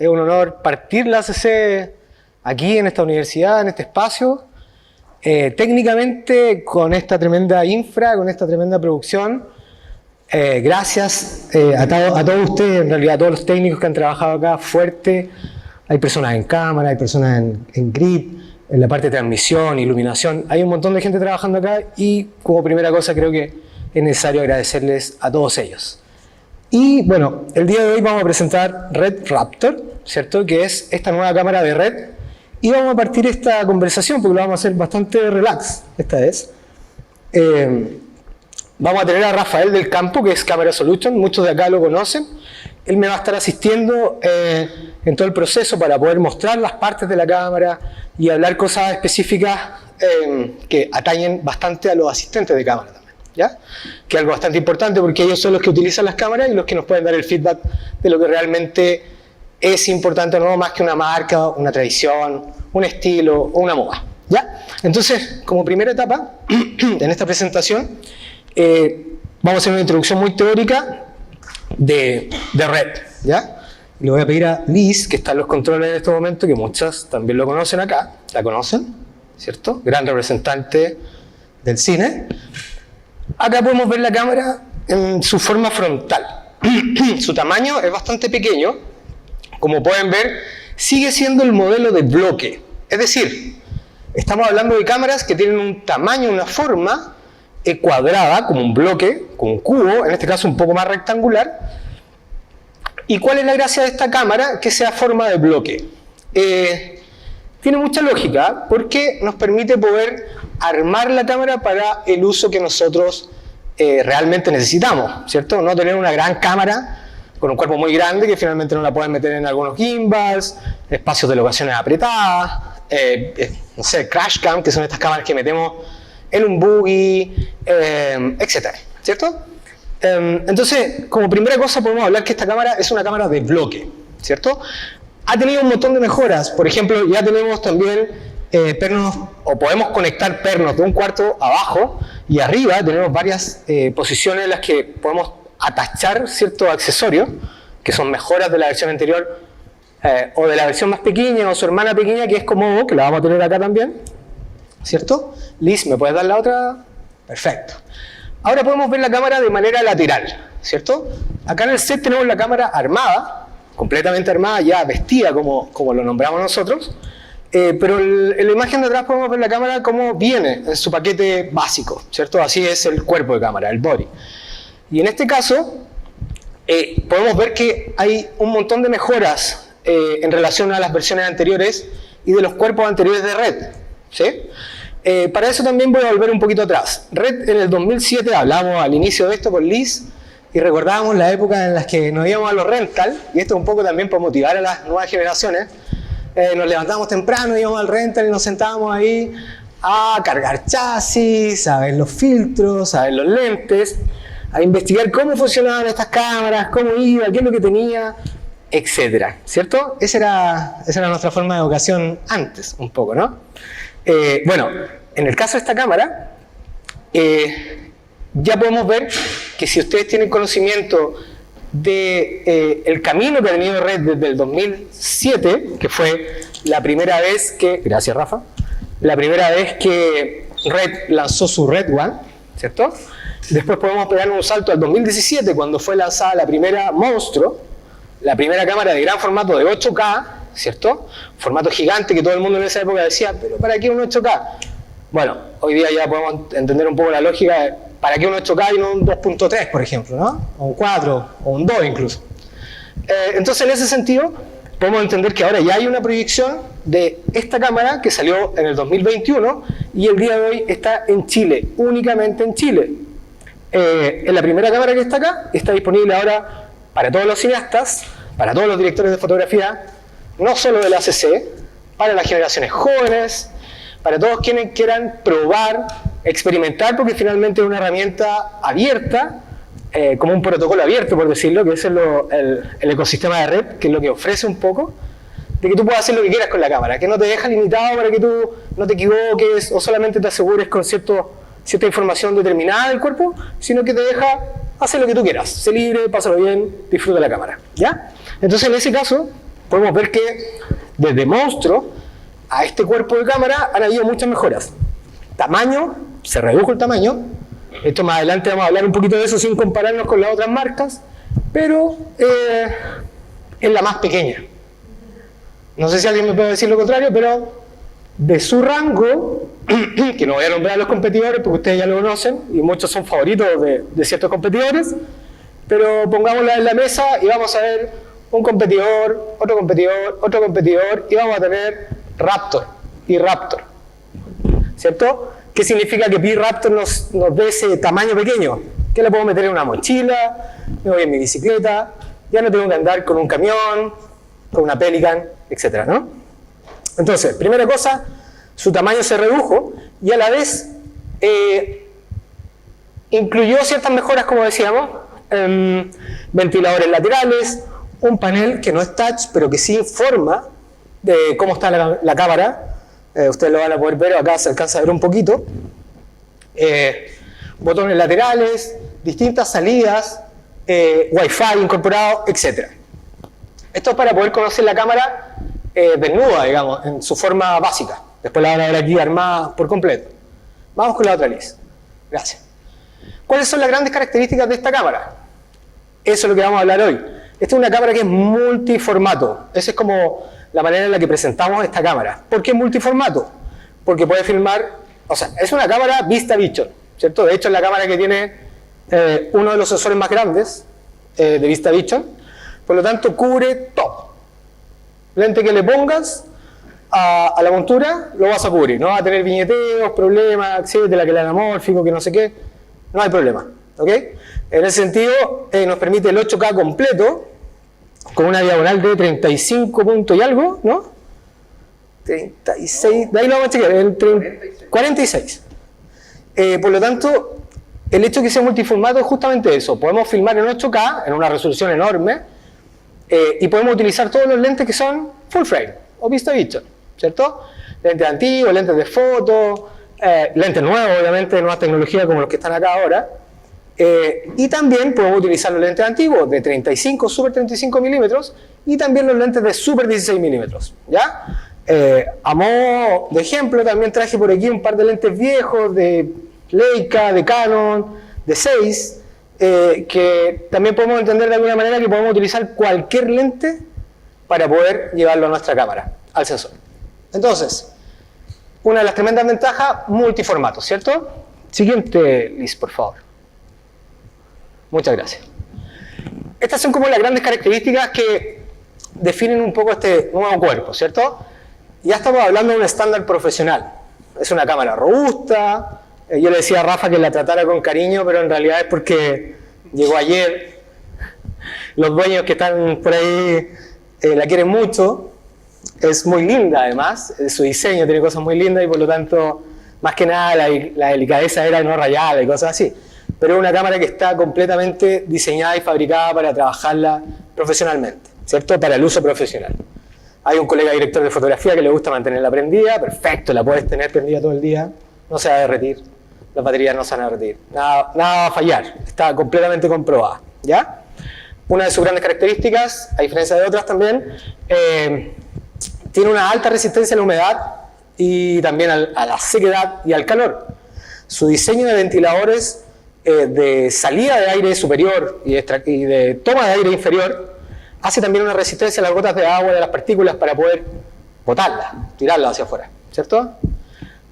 es un honor partir la ACC aquí en esta universidad, en este espacio, técnicamente con esta tremenda infra, con esta tremenda producción. Gracias a todos ustedes, en realidad a todos los técnicos que han trabajado acá fuerte. Hay personas en cámara, hay personas en grip, en la parte de transmisión, iluminación. Hay un montón de gente trabajando acá y como primera cosa creo que es necesario agradecerles a todos ellos. Y bueno, el día de hoy vamos a presentar Red Raptor, ¿cierto? Que es esta nueva cámara de Red. Y vamos a partir esta conversación porque lo vamos a hacer bastante relax esta vez. Vamos a tener a Rafael del Campo, que es Camera Solution, muchos de acá lo conocen. Él me va a estar asistiendo en todo el proceso para poder mostrar las partes de la cámara y hablar cosas específicas que atañen bastante a los asistentes de cámara también, ¿ya? Que es algo bastante importante porque ellos son los que utilizan las cámaras y los que nos pueden dar el feedback de lo que realmente es importante o no, más que una marca, una tradición, un estilo o una moda, ¿ya? Entonces, como primera etapa en esta presentación, vamos a hacer una introducción muy teórica de Red, ¿ya? Le voy a pedir a Liz, que está en los controles en este momento, que muchas también lo conocen acá, la conocen, ¿cierto? Gran representante del cine. Acá podemos ver la cámara en su forma frontal. Su tamaño es bastante pequeño. Como pueden ver, sigue siendo el modelo de bloque. Es decir, estamos hablando de cámaras que tienen un tamaño, una forma cuadrada, como un bloque, como un cubo, en este caso un poco más rectangular. ¿Y cuál es la gracia de esta cámara? Que sea forma de bloque. Tiene mucha lógica porque nos permite poder armar la cámara para el uso que nosotros realmente necesitamos, ¿cierto? No tener una gran cámara con un cuerpo muy grande que finalmente no la pueden meter en algunos gimbals, espacios de locaciones apretadas, no sé, crash cam, que son estas cámaras que metemos en un buggy, etcétera, ¿cierto? Entonces, como primera cosa podemos hablar que esta cámara es una cámara de bloque, ¿cierto? Ha tenido un montón de mejoras. Por ejemplo, ya tenemos también pernos, o podemos conectar pernos de un cuarto abajo y arriba tenemos varias posiciones en las que podemos atachar ciertos accesorios que son mejoras de la versión anterior o de la versión más pequeña o su hermana pequeña, que es Komodo, que la vamos a tener acá también, ¿cierto? Liz, ¿me puedes dar la otra? Perfecto. Ahora podemos ver la cámara de manera lateral, ¿cierto? Acá en el set tenemos la cámara armada, completamente armada, ya vestida como lo nombramos nosotros, pero en la imagen de atrás podemos ver la cámara como viene en su paquete básico, ¿cierto? Así es el cuerpo de cámara, el body. Y en este caso, podemos ver que hay un montón de mejoras en relación a las versiones anteriores y de los cuerpos anteriores de Red, ¿sí? Para eso también voy a volver un poquito atrás. Red en el 2007, hablamos al inicio de esto con Liz, y recordábamos la época en las que nos íbamos a los rental, y esto un poco también para motivar a las nuevas generaciones. Nos levantábamos temprano, íbamos al rental y nos sentábamos ahí a cargar chasis, a ver los filtros, a ver los lentes, a investigar cómo funcionaban estas cámaras, cómo iba, qué es lo que tenía, etcétera, ¿cierto? Esa era nuestra forma de educación antes, un poco, ¿no? Bueno, en el caso de esta cámara, ya podemos ver que si ustedes tienen conocimiento del camino que ha tenido Red desde el 2007, que fue la primera vez que, gracias Rafa, la primera vez que Red lanzó su Red One, ¿cierto? Después podemos pegar un salto al 2017, cuando fue lanzada la primera Monstruo, la primera cámara de gran formato de 8K, ¿cierto? Formato gigante que todo el mundo en esa época decía, ¿pero para qué un 8K? Bueno, hoy día ya podemos entender un poco la lógica de para qué un 8K y no un 2.3, por ejemplo, ¿no? O un 4, o un 2 incluso. Entonces, en ese sentido, podemos entender que ahora ya hay una proyección de esta cámara que salió en el 2021 y el día de hoy está en Chile, únicamente en Chile. En la primera cámara que está acá, está disponible ahora para todos los cineastas, para todos los directores de fotografía, no solo de la ACC, para las generaciones jóvenes, para todos quienes quieran probar, experimentar, porque finalmente es una herramienta abierta, como un protocolo abierto, por decirlo, que ese es el ecosistema de Red, que es lo que ofrece un poco, de que tú puedas hacer lo que quieras con la cámara, que no te deja limitado para que tú no te equivoques o solamente te asegures con cierta información determinada del cuerpo, sino que te deja hacer lo que tú quieras, sé libre, pásalo bien, disfruta la cámara, ¿ya? Entonces en ese caso podemos ver que desde monstruo a este cuerpo de cámara han habido muchas mejoras. Tamaño, se redujo el tamaño. Esto más adelante vamos a hablar un poquito de eso sin compararnos con las otras marcas, pero es la más pequeña. No sé si alguien me puede decir lo contrario, pero de su rango, que no voy a nombrar a los competidores porque ustedes ya lo conocen y muchos son favoritos de ciertos competidores, pero pongámosla en la mesa y vamos a ver un competidor, otro competidor, otro competidor y vamos a tener Raptor y Raptor, ¿cierto? ¿Qué significa que P-Raptor nos dé ese tamaño pequeño? Que le puedo meter en una mochila, me voy en mi bicicleta, ya no tengo que andar con un camión, con una Pelican, etc., ¿no? Entonces, primera cosa, su tamaño se redujo y a la vez incluyó ciertas mejoras, como decíamos, ventiladores laterales, un panel que no es touch, pero que sí informa de cómo está la cámara. Ustedes lo van a poder ver, acá se alcanza a ver un poquito. Botones laterales, distintas salidas, Wi-Fi incorporado, etc. Esto es para poder conocer la cámara desnuda, digamos, en su forma básica. Después la van a ver aquí armada por completo. Vamos con la otra lista. Gracias. ¿Cuáles son las grandes características de esta cámara? Eso es lo que vamos a hablar hoy. Esta es una cámara que es multiformato. Esa es como la manera en la que presentamos esta cámara. ¿Por qué multiformato? Porque puede filmar, o sea, es una cámara VistaVision, ¿cierto? De hecho, es la cámara que tiene uno de los sensores más grandes de VistaVision. Por lo tanto, cubre todo. Lente que le pongas a la montura, lo vas a cubrir. No vas a tener viñeteos, problemas, etcétera, que el anamórfico, que no sé qué. No hay problema. ¿Ok? En ese sentido, nos permite el 8K completo, con una diagonal de 35 puntos y algo, ¿no? 36, de ahí lo vamos a chequear, 46. Por lo tanto, el hecho de que sea multiformato es justamente eso. Podemos filmar en 8K, en una resolución enorme, y podemos utilizar todos los lentes que son full frame, o VistaVision, ¿cierto? Lentes antiguos, lentes de foto, lentes nuevos, obviamente, de nuevas tecnologías como los que están acá ahora. Y también podemos utilizar los lentes antiguos de 35, super 35 milímetros y también los lentes de super 16 milímetros, ¿ya? A modo de ejemplo también traje por aquí un par de lentes viejos de Leica, de Canon, de Zeiss, que también podemos entender de alguna manera que podemos utilizar cualquier lente para poder llevarlo a nuestra cámara, al sensor. Entonces, una de las tremendas ventajas, multiformato, ¿cierto? Siguiente, Liz, por favor. Muchas gracias. Estas son como las grandes características que definen un poco este nuevo cuerpo, ¿cierto? Ya estamos hablando de un estándar profesional. Es una cámara robusta. Yo le decía a Rafa que la tratara con cariño, pero en realidad es porque llegó ayer. Los dueños que están por ahí la quieren mucho. Es muy linda además. Su diseño tiene cosas muy lindas y por lo tanto, más que nada, la delicadeza era no rayarla y cosas así. Pero es una cámara que está completamente diseñada y fabricada para trabajarla profesionalmente, ¿cierto? Para el uso profesional. Hay un colega director de fotografía que le gusta mantenerla prendida, perfecto, la puedes tener prendida todo el día, no se va a derretir, las baterías no se van a derretir, nada va a fallar, está completamente comprobada, ¿ya? Una de sus grandes características, a diferencia de otras también, tiene una alta resistencia a la humedad y también a la sequedad y al calor. Su diseño de ventiladores de salida de aire superior y de toma de aire inferior hace también una resistencia a las gotas de agua, de las partículas, para poder botarlas, tirarlas hacia afuera, ¿cierto?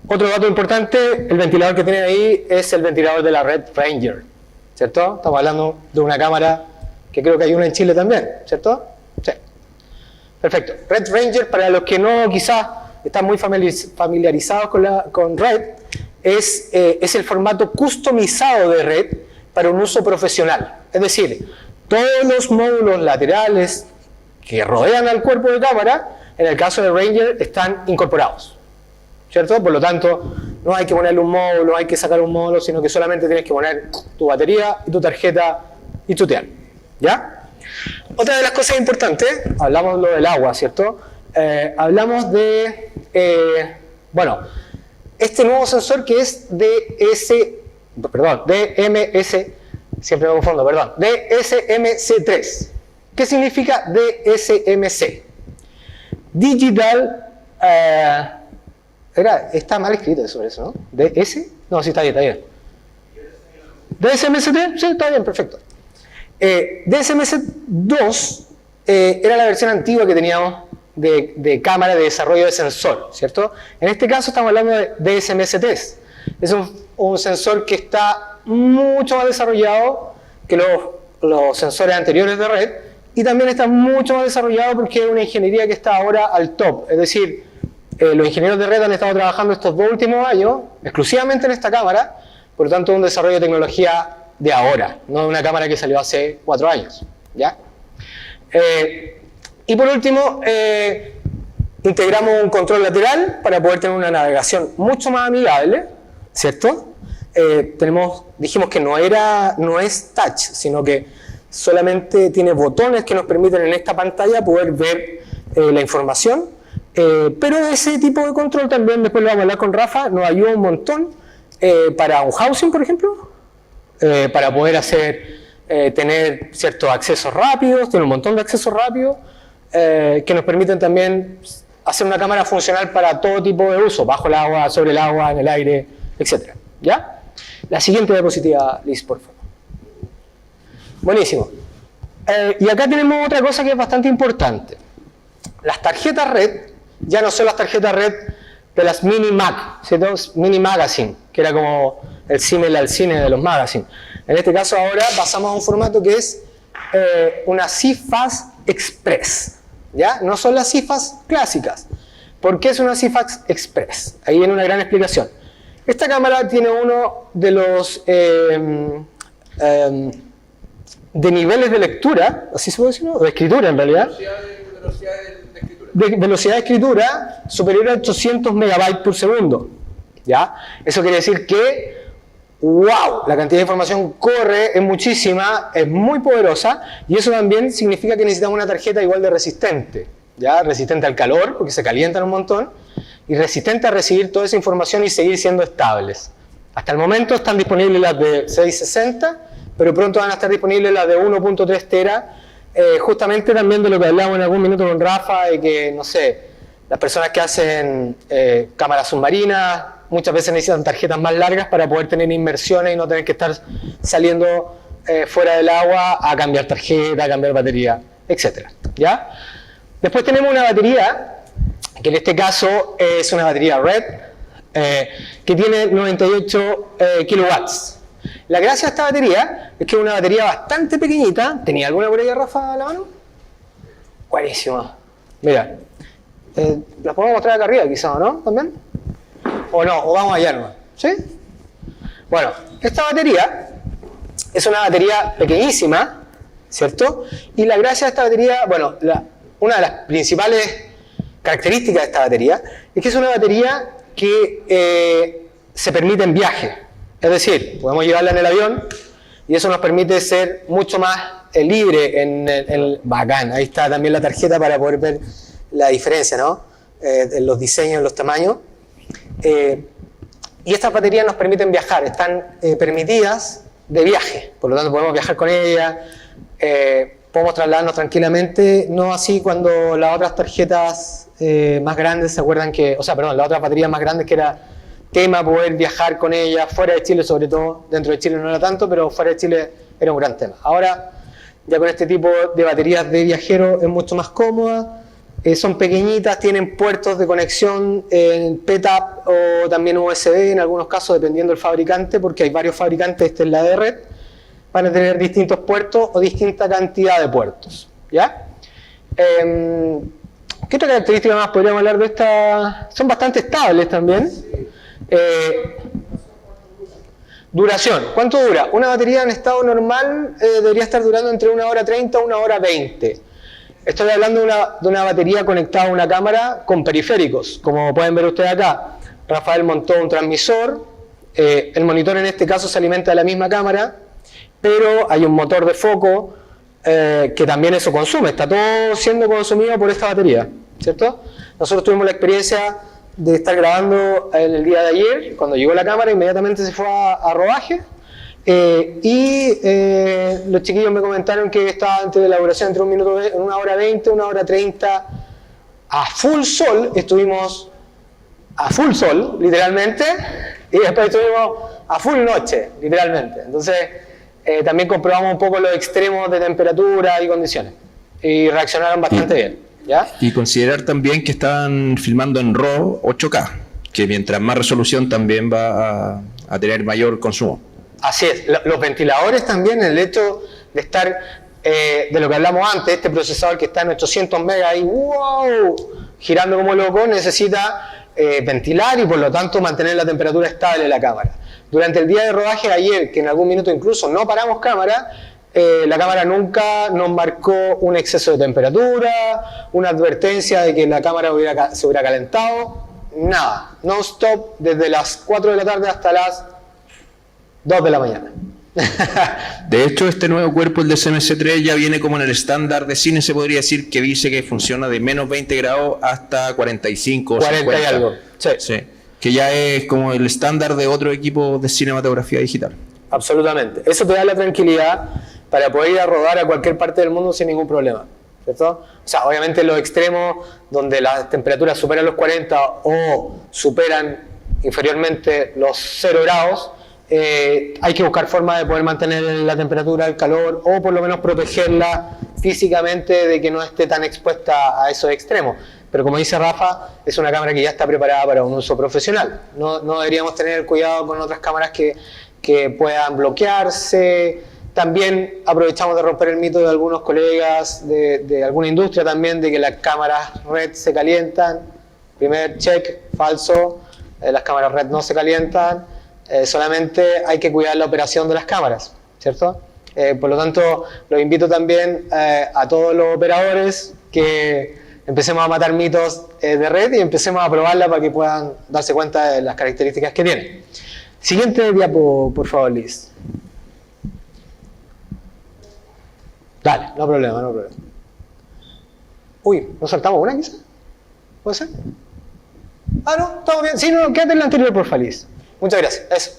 Otro dato importante, el ventilador que tienen ahí es el ventilador de la Red Ranger, ¿cierto? Estamos hablando de una cámara que creo que hay una en Chile también, ¿cierto? Sí. Perfecto. Red Ranger, para los que no quizás están muy familiarizados con Red, es el formato customizado de Red para un uso profesional. Es decir, todos los módulos laterales que rodean al cuerpo de cámara, en el caso de Ranger, están incorporados, ¿cierto? Por lo tanto, no hay que ponerle un módulo, no hay que sacar un módulo, sino que solamente tienes que poner tu batería y tu tarjeta y chutear, ¿ya? Otra de las cosas importantes, hablamos lo del agua, ¿cierto? Hablamos de, bueno, este nuevo sensor que es DSMC3. ¿Qué significa DSMC? Digital, está mal escrito sobre eso, ¿no? ¿DS? No, sí, está bien. DSMST, sí, está bien, perfecto. DSMS2 era la versión antigua que teníamos de cámara de desarrollo de sensor, ¿cierto? En este caso estamos hablando de DSMST. Es un sensor que está mucho más desarrollado que los sensores anteriores de red, y también está mucho más desarrollado porque es una ingeniería que está ahora al top. Es decir, los ingenieros de red han estado trabajando estos 2 últimos años exclusivamente en esta cámara, por lo tanto es un desarrollo de tecnología de ahora, no de una cámara que salió hace 4 años, ¿ya? Y por último, integramos un control lateral para poder tener una navegación mucho más amigable, ¿cierto? Dijimos que no es touch, sino que solamente tiene botones que nos permiten en esta pantalla poder ver la información, pero ese tipo de control también, después lo vamos a hablar con Rafa, nos ayuda un montón para un housing, por ejemplo, para poder tener ciertos accesos rápidos, tiene un montón de accesos rápidos, que nos permiten también hacer una cámara funcional para todo tipo de uso, bajo el agua, sobre el agua, en el aire, etc. ¿Ya? La siguiente diapositiva, Liz, por favor. Buenísimo. Y acá tenemos otra cosa que es bastante importante. Las tarjetas red ya no son las tarjetas red de las Mini Mac, ¿cierto? Mini Magazine, que era como el símil al cine de los magazines. En este caso ahora pasamos a un formato que es una CFast Express, ¿ya? No son las CFast clásicas. ¿Por qué es una CFast Express? Ahí viene una gran explicación. Esta cámara tiene uno de los de niveles de lectura, así se puede decir, ¿no? De escritura en realidad. Velocidad de escritura superior a 800 megabytes por segundo, ¿ya? Eso quiere decir que, wow, la cantidad de información corre, es muchísima, es muy poderosa, y eso también significa que necesitamos una tarjeta igual de resistente, ¿ya? Resistente al calor, porque se calientan un montón, y resistente a recibir toda esa información y seguir siendo estables. Hasta el momento están disponibles las de 660, pero pronto van a estar disponibles las de 1.3 tera, justamente también de lo que hablamos en algún minuto con Rafa, de que, no sé, las personas que hacen cámaras submarinas muchas veces necesitan tarjetas más largas para poder tener inmersiones y no tener que estar saliendo fuera del agua a cambiar tarjeta, a cambiar batería, etc. ¿Ya? Después tenemos una batería, que en este caso es una batería red, que tiene 98 kilowatts. La gracia de esta batería es que es una batería bastante pequeñita. ¿Tenía alguna por ahí, Rafa, a la mano? Buenísima. Mira, las podemos mostrar acá arriba quizás, ¿no? ¿También? ¿O no? ¿O vamos allá nomás? ¿Sí? Bueno, esta batería es una batería pequeñísima, ¿cierto? Y la gracia de esta batería, bueno, una de las principales características de esta batería es que es una batería que se permite en viaje. Es decir, podemos llevarla en el avión y eso nos permite ser mucho más libre bacán. Ahí está también la tarjeta para poder ver la diferencia, ¿no? En los diseños, en los tamaños. Y estas baterías nos permiten viajar, están permitidas de viaje, por lo tanto podemos viajar con ellas, podemos trasladarnos tranquilamente, no así cuando las otras tarjetas más grandes, ¿se acuerdan que, las otras baterías más grandes que era tema poder viajar con ellas, fuera de Chile sobre todo, dentro de Chile no era tanto, pero fuera de Chile era un gran tema. Ahora, ya con este tipo de baterías de viajero es mucho más cómoda, son pequeñitas, tienen puertos de conexión en PTAP o también USB en algunos casos, dependiendo del fabricante, porque hay varios fabricantes, esta es la de red, van a tener distintos puertos o distinta cantidad de puertos, ¿ya? ¿Qué otra característica más podríamos hablar de esta? Son bastante estables también. Duración, ¿cuánto dura? Una batería en estado normal debería estar durando entre 1 hora 30 y 1 hora 20. Estoy hablando de una batería conectada a una cámara con periféricos, como pueden ver ustedes acá. Rafael montó un transmisor, el monitor en este caso se alimenta de la misma cámara, pero hay un motor de foco que también eso consume, está todo siendo consumido por esta batería, ¿cierto? Nosotros tuvimos la experiencia de estar grabando el día de ayer, cuando llegó la cámara inmediatamente se fue a rodaje, y los chiquillos me comentaron que estaba entre la duración entre 1 hora 20, 1 hora 30 a full sol, estuvimos a full sol, literalmente, y después estuvimos a full noche, literalmente. Entonces, también comprobamos un poco los extremos de temperatura y condiciones, y reaccionaron bastante bien, ¿ya? Y considerar también que estaban filmando en RAW 8K, que mientras más resolución también va a tener mayor consumo. Así es, los ventiladores también, el hecho de estar, de lo que hablamos antes, este procesador que está en 800 megas ahí, wow, girando como loco, necesita ventilar y por lo tanto mantener la temperatura estable de la cámara. Durante el día de rodaje de ayer, que en algún minuto incluso no paramos cámara, la cámara nunca nos marcó un exceso de temperatura, una advertencia de que la cámara se hubiera calentado, nada, non-stop desde las 4 de la tarde hasta las 2 de la mañana. De hecho, este nuevo cuerpo, el de CMC3, ya viene como en el estándar de cine, se podría decir, que dice que funciona de menos 20 grados hasta 45 o 40 50. y algo. Sí. Sí. Que ya es como el estándar de otro equipo de cinematografía digital. Absolutamente. Eso te da la tranquilidad para poder ir a rodar a cualquier parte del mundo sin ningún problema, ¿cierto? O sea, obviamente los extremos donde las temperaturas superan los 40 o superan inferiormente los 0 grados, hay que buscar formas de poder mantener la temperatura, el calor, o por lo menos protegerla físicamente de que no esté tan expuesta a esos extremos. Pero como dice Rafa, es una cámara que ya está preparada para un uso profesional. No deberíamos tener cuidado con otras cámaras que puedan bloquearse. También aprovechamos de romper el mito de algunos colegas de alguna industria también, de que las cámaras RED se calientan. Primer check, falso, las cámaras RED no se calientan. Solamente hay que cuidar la operación de las cámaras, ¿cierto? Por lo tanto, los invito también a todos los operadores que empecemos a matar mitos de red y empecemos a probarla para que puedan darse cuenta de las características que tiene. Siguiente diapo, por favor, Liz. Dale, no problema, no problema. Uy, ¿nos saltamos una quizá? ¿Puede ser? Ah, no, estamos bien. Sí, no, quédate en la anterior, por favor, Liz. Muchas gracias, eso.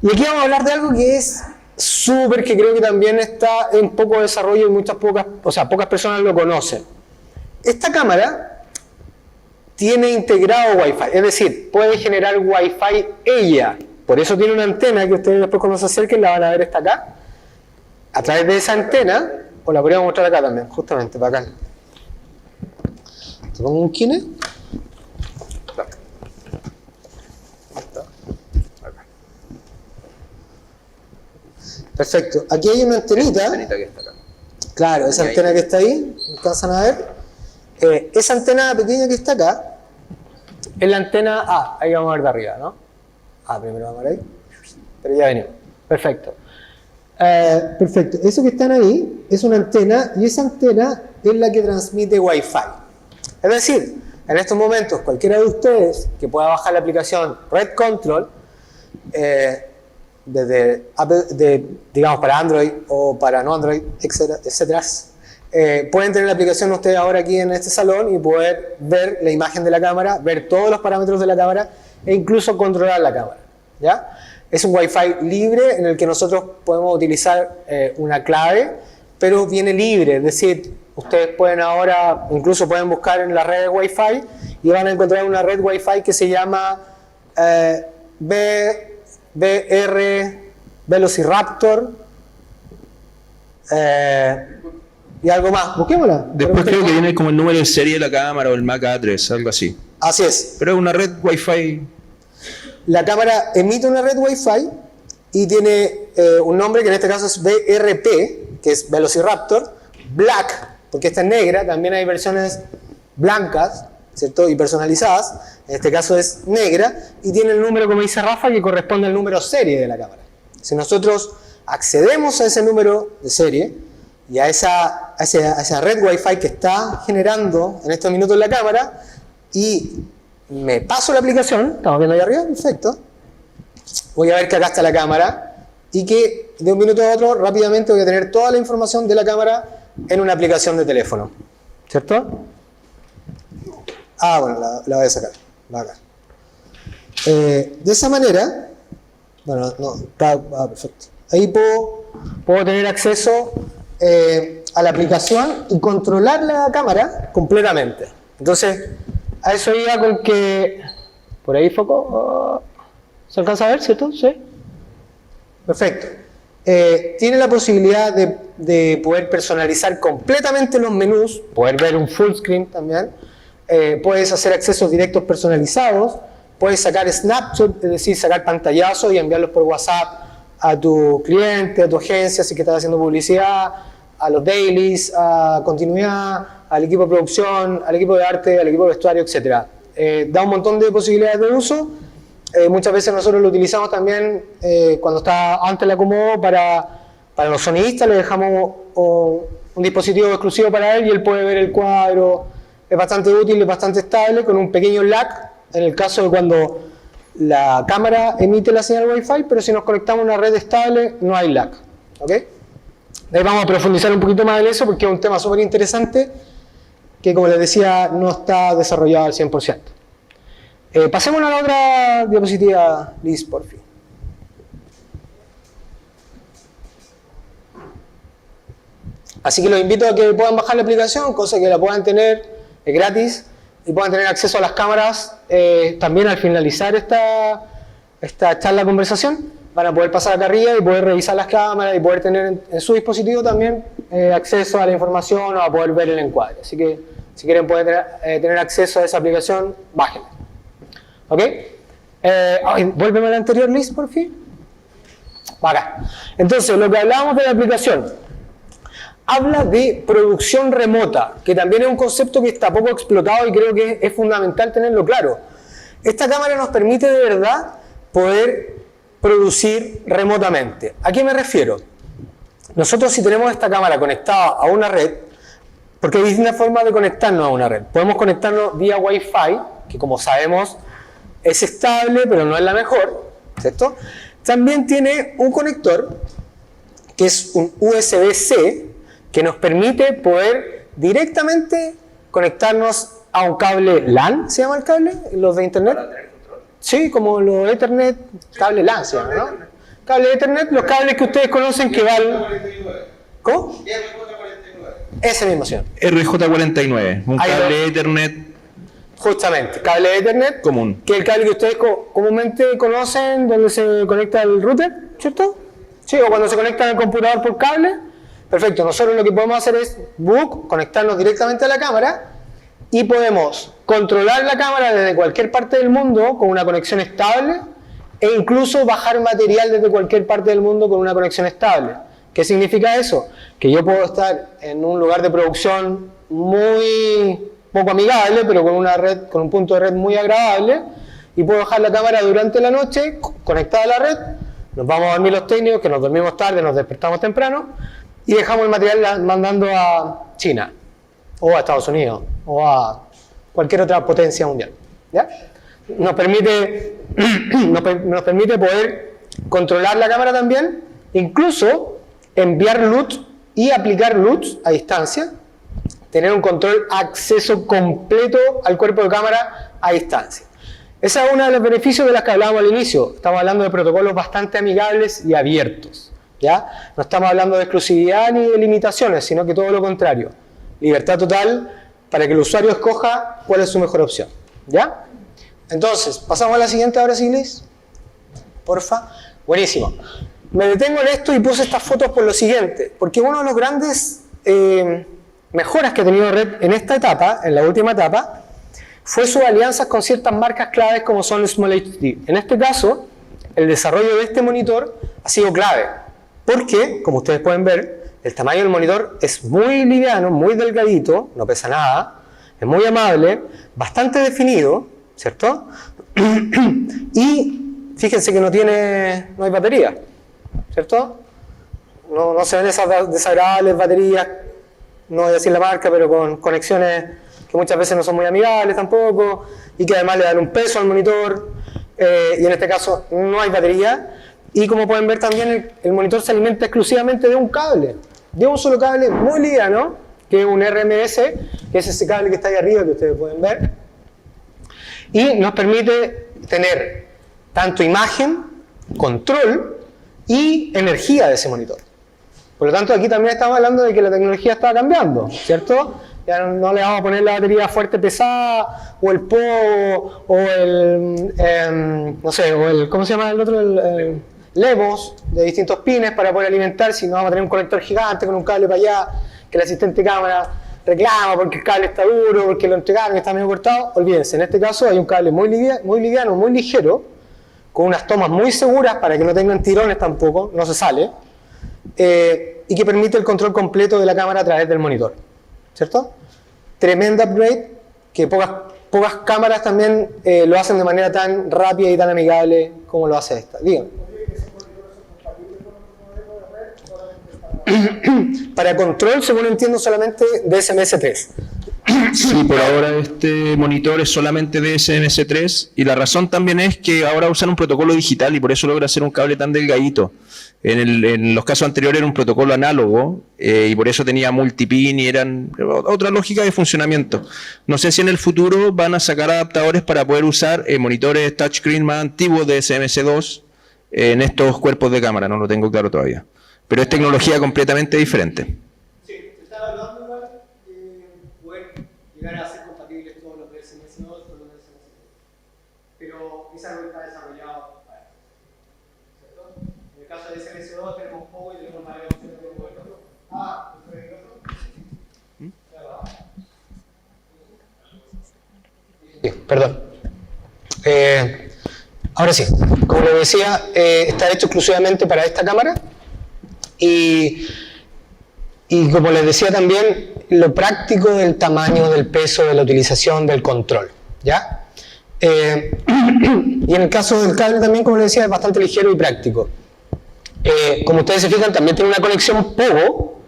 Y aquí vamos a hablar de algo que es súper, que creo que también está en poco desarrollo y pocas personas lo conocen. Esta cámara tiene integrado Wi-Fi, es decir, puede generar Wi-Fi ella. Por eso tiene una antena que ustedes después cuando se acerquen la van a ver, está acá. A través de esa antena, os la podría mostrar acá también, justamente, para acá. Te pongo un kine. Perfecto. Aquí hay una antenita. Esa antenita que está acá. Claro, esa antena que está ahí, ¿alcanzan a ver? Esa antena pequeña que está acá es la antena A. Ahí vamos a ver de arriba, ¿no? Primero vamos a ver ahí. Pero ya venimos. Perfecto. Perfecto. Eso que están ahí es una antena y esa antena es la que transmite Wi-Fi. Es decir, en estos momentos cualquiera de ustedes que pueda bajar la aplicación Red Control, digamos para Android o para no Android, etcétera, pueden tener la aplicación ustedes ahora aquí en este salón y poder ver la imagen de la cámara, ver todos los parámetros de la cámara e incluso controlar la cámara, ¿ya? Es un Wi-Fi libre en el que nosotros podemos utilizar una clave, pero viene libre, es decir, ustedes pueden ahora, incluso pueden buscar en las redes Wi-Fi y van a encontrar una red Wi-Fi que se llama Velociraptor y algo más. Busquémosla. Después creo que viene como el número de serie de la cámara o el MAC A3, algo así. Así es. Pero es una red Wi-Fi. La cámara emite una red Wi-Fi y tiene un nombre que en este caso es VRP, que es Velociraptor, Black, porque esta es negra, también hay versiones blancas, ¿cierto? Y personalizadas, en este caso es negra, y tiene el número, como dice Rafa, que corresponde al número serie de la cámara. Si nosotros accedemos a ese número de serie y a esa red Wi-Fi que está generando en estos minutos la cámara, y me paso la aplicación, estamos viendo ahí arriba, perfecto, voy a ver que acá está la cámara y que de un minuto a otro rápidamente voy a tener toda la información de la cámara en una aplicación de teléfono, ¿cierto? Bueno, la voy a sacar, va acá. De esa manera, bueno, no, está perfecto. Ahí puedo tener acceso a la aplicación y controlar la cámara completamente. Entonces, a eso iba con que... Por ahí foco. ¿Se alcanza a ver, cierto? Sí. Perfecto. Tiene la posibilidad de poder personalizar completamente los menús, poder ver un full screen también. Puedes hacer accesos directos personalizados. Puedes sacar snapshot, es decir, sacar pantallazos y enviarlos por WhatsApp a tu cliente, a tu agencia, si que estás haciendo publicidad, a los dailies, a continuidad, al equipo de producción, al equipo de arte, al equipo de vestuario, etc. Da un montón de posibilidades de uso. Muchas veces nosotros lo utilizamos también cuando está antes el acomodo para los sonidistas, le dejamos un dispositivo exclusivo para él y él puede ver el cuadro. Es bastante útil, es bastante estable, con un pequeño lag en el caso de cuando la cámara emite la señal Wi-Fi, pero si nos conectamos a una red estable no hay lag. ¿Ok? Ahí vamos a profundizar un poquito más en eso porque es un tema súper interesante que, como les decía, no está desarrollado al 100%. Pasemos a la otra diapositiva, Liz, por fin. Así que los invito a que puedan bajar la aplicación, cosa que la puedan tener, es gratis, y puedan tener acceso a las cámaras también al finalizar esta charla conversación. Van a poder pasar acá arriba y poder revisar las cámaras y poder tener en su dispositivo también acceso a la información o a poder ver el encuadre. Así que si quieren poder tener acceso a esa aplicación, bájenla. ¿Ok? Vuélveme a la anterior, Liz, por fin. Acá. Entonces, lo que hablábamos de la aplicación habla de producción remota, que también es un concepto que está poco explotado y creo que es fundamental tenerlo claro. Esta cámara nos permite de verdad poder producir remotamente. ¿A qué me refiero? Nosotros, si tenemos esta cámara conectada a una red, porque hay distintas formas de conectarnos a una red. Podemos conectarnos vía Wi-Fi, que como sabemos es estable, pero no es la mejor, ¿cierto? También tiene un conector, que es un USB-C, que nos permite poder directamente conectarnos a un cable LAN, ¿se llama el cable? ¿Los de internet? Sí, como los Ethernet, cable LAN se llama, ¿no? Cable Ethernet, los cables que ustedes conocen que van... ¿Cómo? Ese mismo, señor. RJ49, un cable Ethernet. Justamente, cable Ethernet común. Que es el cable que ustedes comúnmente conocen, donde se conecta el router, ¿cierto? Sí, o cuando se conecta al computador por cable. Perfecto, nosotros lo que podemos hacer es conectarnos directamente a la cámara y podemos controlar la cámara desde cualquier parte del mundo con una conexión estable e incluso bajar material desde cualquier parte del mundo con una conexión estable. ¿Qué significa eso? Que yo puedo estar en un lugar de producción muy poco amigable, pero con una red, con un punto de red muy agradable, y puedo dejar la cámara durante la noche conectada a la red. Nos vamos a dormir los técnicos, que nos dormimos tarde, nos despertamos temprano, y dejamos el material mandando a China, o a Estados Unidos, o a cualquier otra potencia mundial. ¿Ya? Nos permite poder controlar la cámara también, incluso enviar LUT y aplicar LUT a distancia, tener un control, acceso completo al cuerpo de cámara a distancia. Ese es uno de los beneficios de los que hablábamos al inicio. Estamos hablando de protocolos bastante amigables y abiertos, ¿ya? No estamos hablando de exclusividad ni de limitaciones, sino que todo lo contrario. Libertad total para que el usuario escoja cuál es su mejor opción, ¿ya? Entonces, pasamos a la siguiente ahora, sí, Liz. Porfa. Buenísimo. Me detengo en esto y puse estas fotos por lo siguiente, porque uno de los grandes mejoras que ha tenido Red en esta etapa, en la última etapa, fue sus alianzas con ciertas marcas claves como son Small HD. En este caso, el desarrollo de este monitor ha sido clave, porque, como ustedes pueden ver, el tamaño del monitor es muy liviano, muy delgadito, no pesa nada, es muy amable, bastante definido, ¿cierto? Y fíjense que no hay batería, ¿cierto? No se ven esas desagradables baterías, no voy a decir la marca, pero con conexiones que muchas veces no son muy amigables tampoco, y que además le dan un peso al monitor, y en este caso no hay batería. Y como pueden ver también, el monitor se alimenta exclusivamente de un cable, de un solo cable muy liviano, que es un RMS, que es ese cable que está ahí arriba que ustedes pueden ver, y nos permite tener tanto imagen, control y energía de ese monitor. Por lo tanto, aquí también estamos hablando de que la tecnología está cambiando, ¿cierto? Ya no le vamos a poner la batería fuerte pesada, o el PO, o el, no sé, o el, ¿cómo se llama el otro? El Levos de distintos pines para poder alimentar, si no vamos a tener un conector gigante con un cable para allá, que el asistente de cámara reclama porque el cable está duro, porque lo entregaron y está medio cortado. Olvídense, en este caso hay un cable muy liviano, muy ligero, con unas tomas muy seguras para que no tengan tirones tampoco, no se sale, y que permite el control completo de la cámara a través del monitor, ¿cierto? Tremenda upgrade, que pocas cámaras también lo hacen de manera tan rápida y tan amigable como lo hace esta. Díganme. Para control, según entiendo, solamente DSMS3. Sí, por ahora este monitor es solamente DSMS3 y la razón también es que ahora usan un protocolo digital y por eso logra hacer un cable tan delgadito. En los casos anteriores era un protocolo análogo y por eso tenía multipin y eran otra lógica de funcionamiento. No sé si en el futuro van a sacar adaptadores para poder usar monitores touchscreen más antiguos de DSMS2 en estos cuerpos de cámara, no lo tengo claro todavía. Pero es tecnología completamente diferente. Sí, se está evaluando igual poder llegar a ser compatibles todos los DSMS2 con los DSMS3. Pero es algo que está desarrollado para eso, ¿cierto? En el caso de DSMS2 tenemos poco y tenemos varias opciones de modelo. Perdón. Ahora sí, como lo decía, está hecho exclusivamente para esta cámara. Y como les decía también, lo práctico del tamaño, del peso, de la utilización, del control, ¿ya? Y en el caso del cable también, como les decía, es bastante ligero y práctico. Como ustedes se fijan, también tiene una conexión POGO,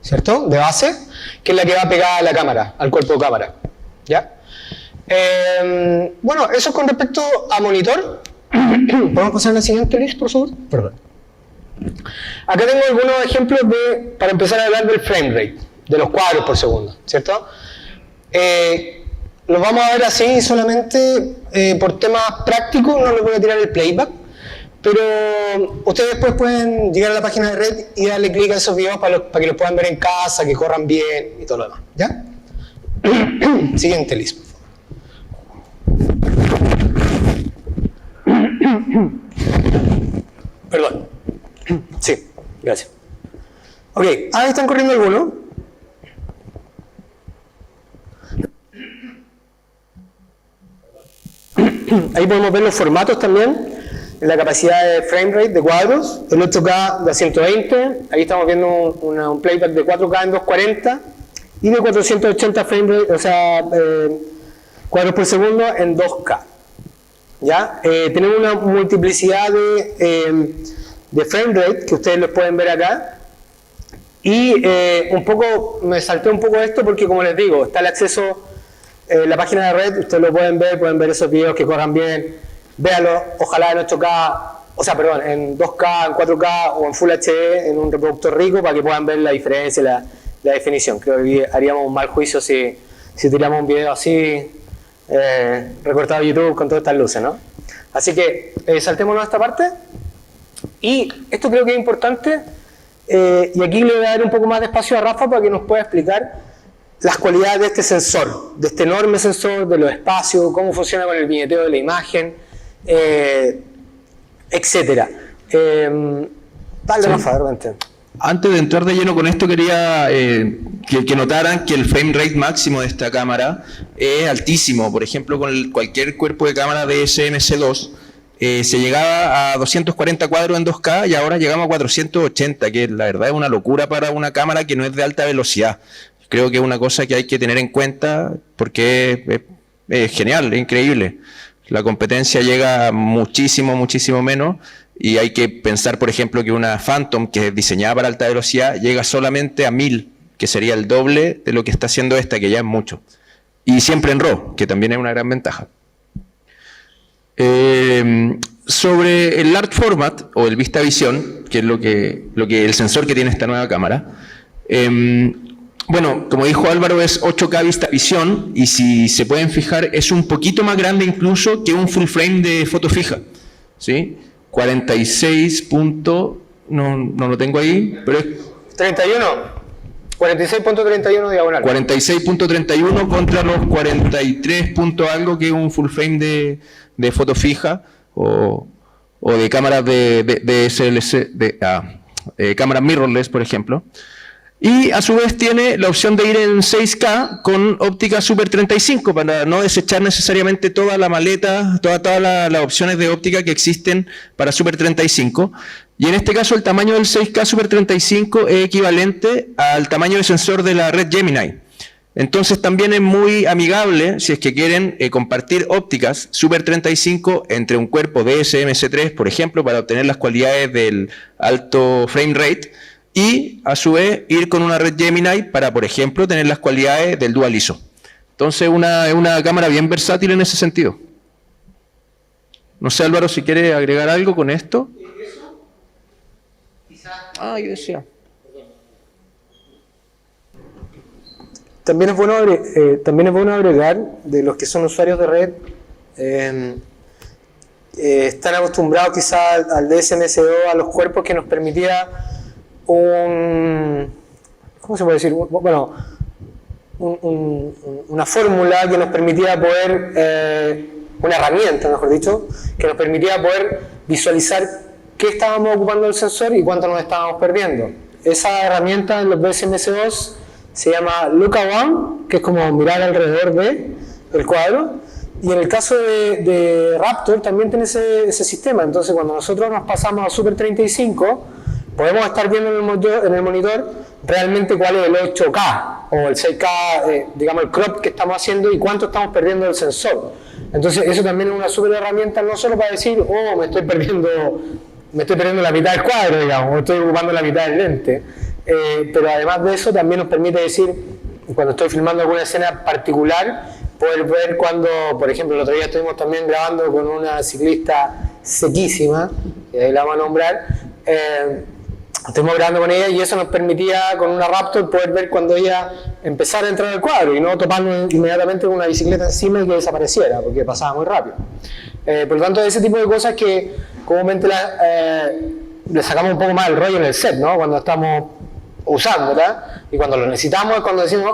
¿cierto? De base, que es la que va pegada a la cámara, al cuerpo de cámara, ¿ya? Bueno, eso con respecto a monitor. ¿Podemos pasar a la siguiente, Liz, por favor? Perdón. Acá tengo algunos ejemplos para empezar a hablar del frame rate, de los cuadros por segundo, ¿cierto? Los vamos a ver así solamente por temas prácticos, no les voy a tirar el playback, pero ustedes después pueden llegar a la página de Red y darle clic a esos videos para que los puedan ver en casa, que corran bien y todo lo demás, ¿ya? Siguiente, Liz, por favor. Perdón. Sí, gracias. Ok, ahí están corriendo algunos. Ahí podemos ver los formatos también, la capacidad de frame rate de cuadros, el 8K de 120, ahí estamos viendo un playback de 4K en 240 y de 480 frame rate, o sea, cuadros por segundo en 2K. ¿Ya? Tenemos una multiplicidad de frame rate que ustedes los pueden ver acá y un poco me salté un poco esto porque, como les digo, está el acceso la página de Red, ustedes lo pueden ver esos videos que corran bien, véanlo, ojalá en 8K, o sea, perdón, en 2K, en 4K o en Full HD en un reproductor rico para que puedan ver la diferencia, la definición. Creo que haríamos un mal juicio si tiramos un video así recortado de YouTube con todas estas luces, ¿no? Así que saltémonos a esta parte. Y esto creo que es importante, y aquí le voy a dar un poco más de espacio a Rafa para que nos pueda explicar las cualidades de este sensor, de este enorme sensor, de los espacios, cómo funciona con el viñeteo de la imagen, etc. Dale, Rafa, de repente. Antes de entrar de lleno con esto, quería que notaran que el frame rate máximo de esta cámara es altísimo. Por ejemplo, con cualquier cuerpo de cámara de DSMS2, se llegaba a 240 cuadros en 2K y ahora llegamos a 480, que la verdad es una locura para una cámara que no es de alta velocidad. Creo que es una cosa que hay que tener en cuenta porque es genial, es increíble. La competencia llega muchísimo menos y hay que pensar, por ejemplo, que una Phantom que es diseñada para alta velocidad llega solamente a 1000, que sería el doble de lo que está haciendo esta, que ya es mucho. Y siempre en RAW, que también es una gran ventaja. Sobre el Large Format o el VistaVision, que es lo que el sensor que tiene esta nueva cámara, bueno, como dijo Álvaro, es 8K VistaVision y si se pueden fijar es un poquito más grande incluso que un full frame de foto fija, ¿sí? 46 punto, no lo tengo ahí, pero es 31. 46.31 diagonal. 46.31 contra los 43 punto algo que es un full frame de foto fija o de cámaras de SLC, cámaras mirrorless, por ejemplo. Y a su vez tiene la opción de ir en 6K con óptica Super 35 para no desechar necesariamente toda la maleta, todas las opciones de óptica que existen para Super 35. Y en este caso el tamaño del 6K Super 35 es equivalente al tamaño de sensor de la red Gemini. Entonces también es muy amigable si es que quieren compartir ópticas Super 35 entre un cuerpo DSM-C3, por ejemplo, para obtener las cualidades del alto frame rate, y a su vez ir con una red Gemini para, por ejemplo, tener las cualidades del Dual ISO. Entonces es una cámara bien versátil en ese sentido. No sé, Álvaro, si quiere agregar algo con esto. Yo decía. También es bueno agregar, de los que son usuarios de red, están acostumbrados quizás al DSM-C2, a los cuerpos que nos permitía ¿cómo se puede decir? Bueno, una fórmula que nos permitía poder, una herramienta, mejor dicho, que nos permitía poder visualizar qué estábamos ocupando el sensor y cuánto nos estábamos perdiendo. Esa herramienta en los DSM-C2 se llama Look Around, que es como mirar alrededor del cuadro. Y en el caso de Raptor también tiene ese sistema. Entonces cuando nosotros nos pasamos a Super 35, podemos estar viendo en el monitor realmente cuál es el 8K o el 6K, digamos el crop que estamos haciendo y cuánto estamos perdiendo del sensor. Entonces eso también es una súper herramienta, no solo para decir, me estoy perdiendo la mitad del cuadro, digamos, o estoy ocupando la mitad del lente. Pero además de eso también nos permite decir, cuando estoy filmando alguna escena particular, poder ver cuando, por ejemplo, el otro día estuvimos también grabando con una ciclista sequísima, que ahí la vamos a nombrar, estuvimos grabando con ella y eso nos permitía con una Raptor poder ver cuando ella empezara a entrar al cuadro y no toparnos inmediatamente con una bicicleta encima y que desapareciera, porque pasaba muy rápido. Por lo tanto, ese tipo de cosas que comúnmente le sacamos un poco más el rollo en el set, ¿no? Cuando estamos usándola y cuando lo necesitamos es cuando decimos,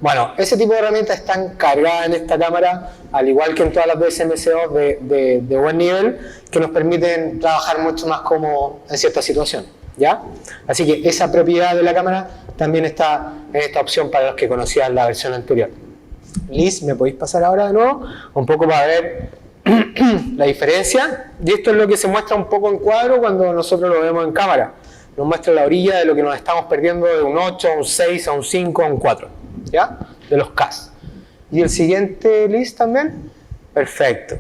bueno, ese tipo de herramientas están cargadas en esta cámara, al igual que en todas las DSM-C2 de buen nivel, que nos permiten trabajar mucho más cómodo en ciertas situaciones, ¿ya? Así que esa propiedad de la cámara también está en esta opción para los que conocían la versión anterior. Liz, ¿me podéis pasar ahora de nuevo? Un poco para ver la diferencia. Y esto es lo que se muestra un poco en cuadro cuando nosotros lo vemos en cámara. Nos muestra la orilla de lo que nos estamos perdiendo de un 8 a un 6, a un 5, a un 4, ¿ya? De los Ks. ¿Y el siguiente, Liz, también? Perfecto.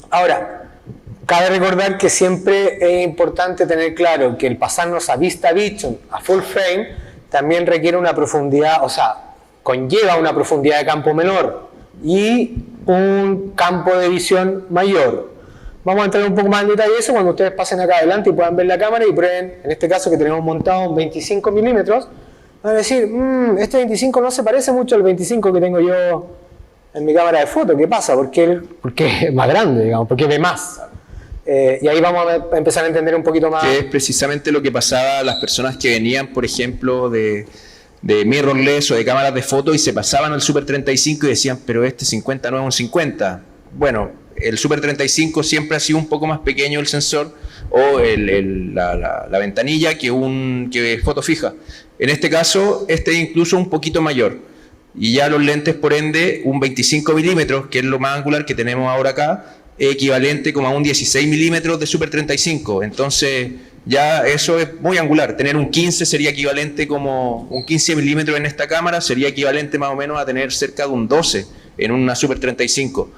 Ahora, cabe recordar que siempre es importante tener claro que el pasarnos a vista vision, a full frame, también requiere una profundidad, o sea, conlleva una profundidad de campo menor y un campo de visión mayor. Vamos a entrar un poco más en detalle de eso cuando ustedes pasen acá adelante y puedan ver la cámara y prueben, en este caso que tenemos montado un 25 milímetros, van a decir, este 25 no se parece mucho al 25 que tengo yo en mi cámara de foto. ¿Qué pasa? Porque es más grande, digamos, porque ve más. Y ahí vamos a empezar a entender un poquito más. Que es precisamente lo que pasaba a las personas que venían, por ejemplo, de mirrorless o de cámaras de foto y se pasaban al Super 35 y decían, pero este 50 no es un 50. Bueno, el Super 35 siempre ha sido un poco más pequeño el sensor o la ventanilla que foto fija. En este caso, este es incluso un poquito mayor. Y ya los lentes, por ende, un 25 milímetros, que es lo más angular que tenemos ahora acá, es equivalente como a un 16 milímetros de Super 35. Entonces, ya eso es muy angular. Tener un 15 sería equivalente como un 15 milímetros en esta cámara, sería equivalente más o menos a tener cerca de un 12 en una Super 35.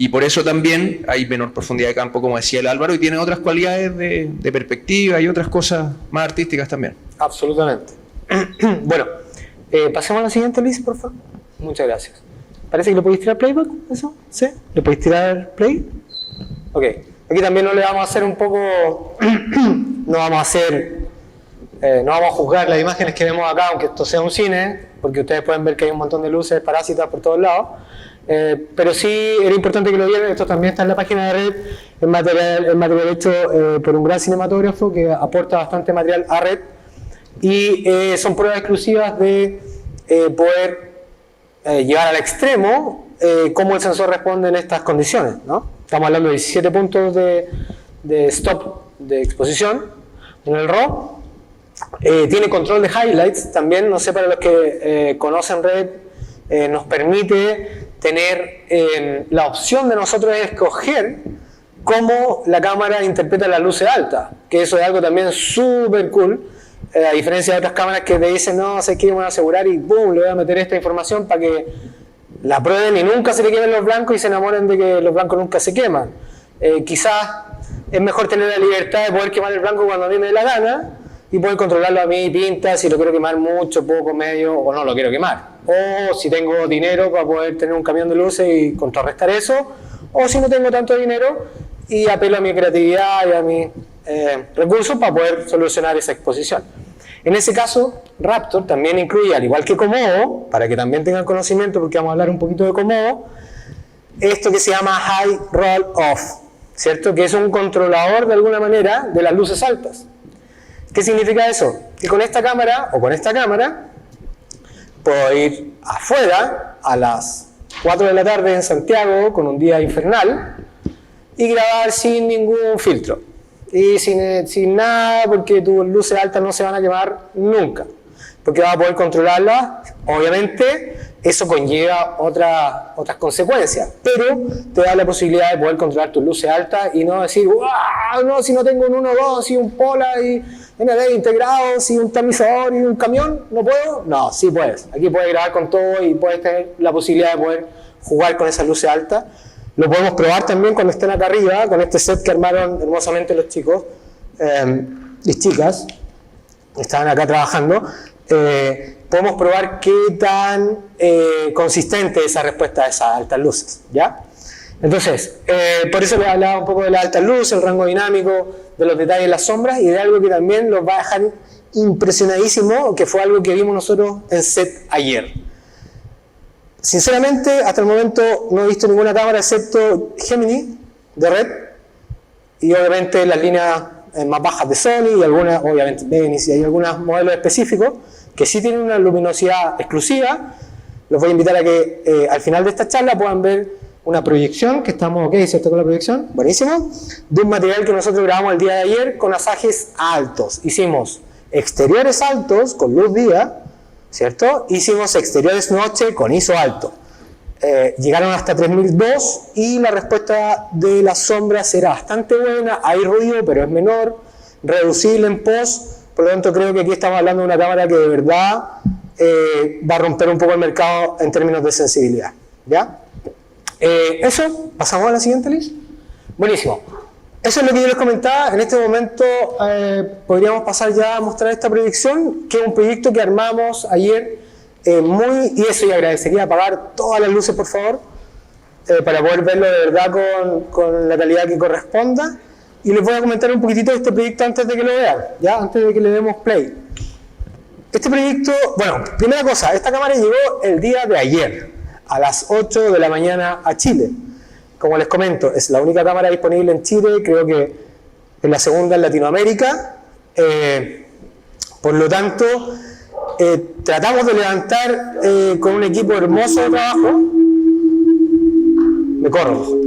Y por eso también hay menor profundidad de campo, como decía el Álvaro, y tiene otras cualidades de perspectiva y otras cosas más artísticas también. Absolutamente. Bueno, pasemos a la siguiente, Liz, por favor. Muchas gracias. ¿Parece que le podéis tirar playback? ¿Eso? ¿Sí? ¿Le podéis tirar play? Ok. Aquí también no le vamos a hacer un poco... no vamos a juzgar las imágenes que vemos acá, aunque esto sea un cine, porque ustedes pueden ver que hay un montón de luces parásitas por todos lados. Pero sí era importante que lo vieran. Esto también está en la página de Red, el material hecho por un gran cinematógrafo que aporta bastante material a Red Y son pruebas exclusivas de poder llevar al extremo cómo el sensor responde en estas condiciones, ¿no? Estamos hablando de 17 puntos de stop de exposición en el RAW. Tiene control de highlights también, no sé, para los que conocen Red, nos permite tener la opción de nosotros escoger cómo la cámara interpreta las luces altas, que eso es algo también súper cool, a diferencia de otras cámaras que te dicen, no, sé que me voy a asegurar y boom, le voy a meter esta información para que la prueben y nunca se le quemen los blancos y se enamoren de que los blancos nunca se queman. Quizás es mejor tener la libertad de poder quemar el blanco cuando a mí me dé la gana y poder controlarlo a mi pinta, si lo quiero quemar mucho, poco, medio o no lo quiero quemar. O si tengo dinero para poder tener un camión de luces y contrarrestar eso, o si no tengo tanto dinero y apelo a mi creatividad y a mis recursos para poder solucionar esa exposición. En ese caso, Raptor también incluye, al igual que Komodo, para que también tengan conocimiento, porque vamos a hablar un poquito de Komodo, esto que se llama High Roll Off, ¿cierto? Que es un controlador de alguna manera de las luces altas. ¿Qué significa eso? Que con esta cámara o con esta cámara puedo ir afuera a las 4 de la tarde en Santiago con un día infernal y grabar sin ningún filtro y sin nada, porque tus luces altas no se van a quemar nunca, porque vas a poder controlarlas. Obviamente eso conlleva otras consecuencias, pero te da la posibilidad de poder controlar tus luces altas y no decir, wow, no, si no tengo un 1.2 y un Pola y ND integrados y un tamizador y un camión, ¿no puedo? No, sí puedes. Aquí puedes grabar con todo y puedes tener la posibilidad de poder jugar con esas luces altas. Lo podemos probar también cuando estén acá arriba, con este set que armaron hermosamente los chicos y chicas, que estaban acá trabajando. Podemos probar qué tan consistente es esa respuesta a esas altas luces, ¿ya? Entonces, por eso les hablaba un poco de las altas luces, el rango dinámico, de los detalles de las sombras y de algo que también los va a dejar impresionadísimo, que fue algo que vimos nosotros en set ayer. Sinceramente, hasta el momento no he visto ninguna cámara excepto Gemini de Red y obviamente las líneas más bajas de Sony y algunas, obviamente, Venice, y hay algunos modelos específicos que sí tienen una luminosidad exclusiva. Los voy a invitar a que al final de esta charla puedan ver una proyección, que estamos ok, ¿cierto? Con la proyección, buenísimo, de un material que nosotros grabamos el día de ayer con asajes altos. Hicimos exteriores altos con luz día, ¿cierto? Hicimos exteriores noche con ISO alto. Llegaron hasta 3002 y la respuesta de las sombras era bastante buena. Hay ruido, pero es menor, reducible en post. Por lo tanto, creo que aquí estamos hablando de una cámara que de verdad va a romper un poco el mercado en términos de sensibilidad, ¿ya? Eso, pasamos a la siguiente, Liz. Buenísimo. Eso es lo que yo les comentaba. En este momento podríamos pasar ya a mostrar esta proyección, que es un proyecto que armamos ayer y eso, y agradecería apagar todas las luces, por favor, para poder verlo de verdad con la calidad que corresponda. Y les voy a comentar un poquitito de este proyecto antes de que lo vean, ¿ya? Antes de que le demos play. Este proyecto, bueno, primera cosa, esta cámara llegó el día de ayer, a las 8 de la mañana a Chile. Como les comento, es la única cámara disponible en Chile, creo que es la segunda en Latinoamérica. Por lo tanto, tratamos de levantar con un equipo hermoso de trabajo. Me corro.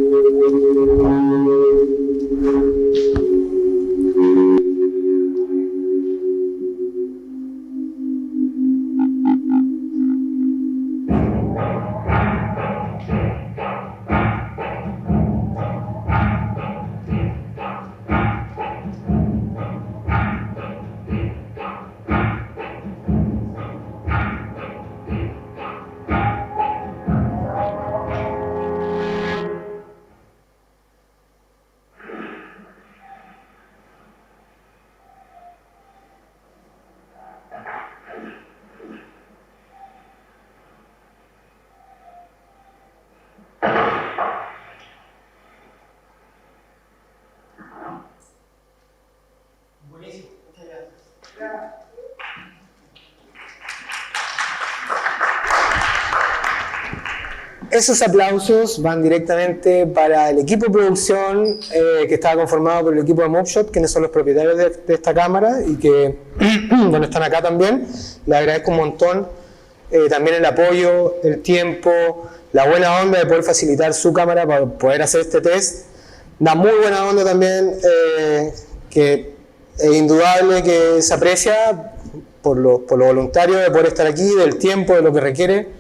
Esos aplausos van directamente para el equipo de producción que estaba conformado por el equipo de Mobshot, quienes son los propietarios de esta cámara y que bueno, están acá también. Les agradezco un montón también el apoyo, el tiempo, la buena onda de poder facilitar su cámara para poder hacer este test. Da muy buena onda también, que es indudable que se aprecia por lo voluntario de poder estar aquí, del tiempo, de lo que requiere,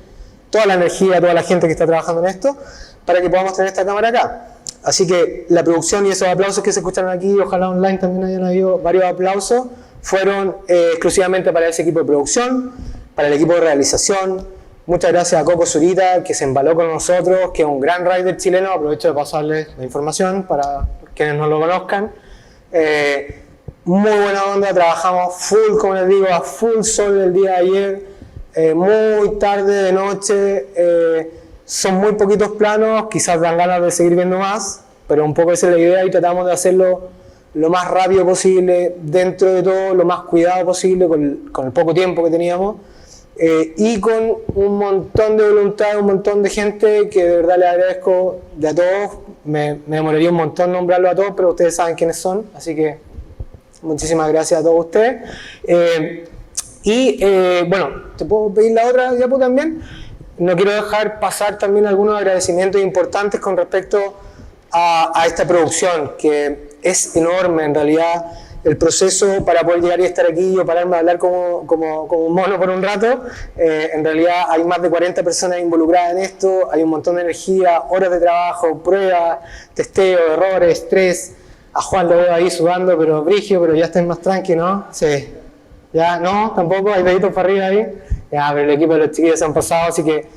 toda la energía, toda la gente que está trabajando en esto, para que podamos tener esta cámara acá. Así que la producción y esos aplausos que se escucharon aquí, ojalá online también hayan habido varios aplausos, fueron exclusivamente para ese equipo de producción, para el equipo de realización. Muchas gracias a Coco Zurita, que se embaló con nosotros, que es un gran rider chileno. Aprovecho de pasarles la información para quienes no lo conozcan. Muy buena onda, trabajamos full, como les digo, a full sol el día de ayer. Muy tarde de noche, son muy poquitos planos, quizás dan ganas de seguir viendo más, pero un poco esa es la idea y tratamos de hacerlo lo más rápido posible, dentro de todo, lo más cuidado posible, con el poco tiempo que teníamos, y con un montón de voluntad, un montón de gente que de verdad les agradezco de a todos. Me demoraría un montón nombrarlo a todos, pero ustedes saben quiénes son, así que muchísimas gracias a todos ustedes. Bueno, ¿te puedo pedir la otra diapo también? No quiero dejar pasar también algunos agradecimientos importantes con respecto a esta producción, que es enorme en realidad. El proceso para poder llegar y estar aquí, yo pararme a hablar como un mono por un rato, en realidad hay más de 40 personas involucradas en esto, hay un montón de energía, horas de trabajo, pruebas, testeo, errores, estrés. A Juan lo veo ahí sudando, pero brigio, pero ya estén más tranqui, ¿no? Sí. Ya, no, tampoco, hay deditos para arriba ahí. Ya, pero el equipo de los chiquillos se han pasado, así que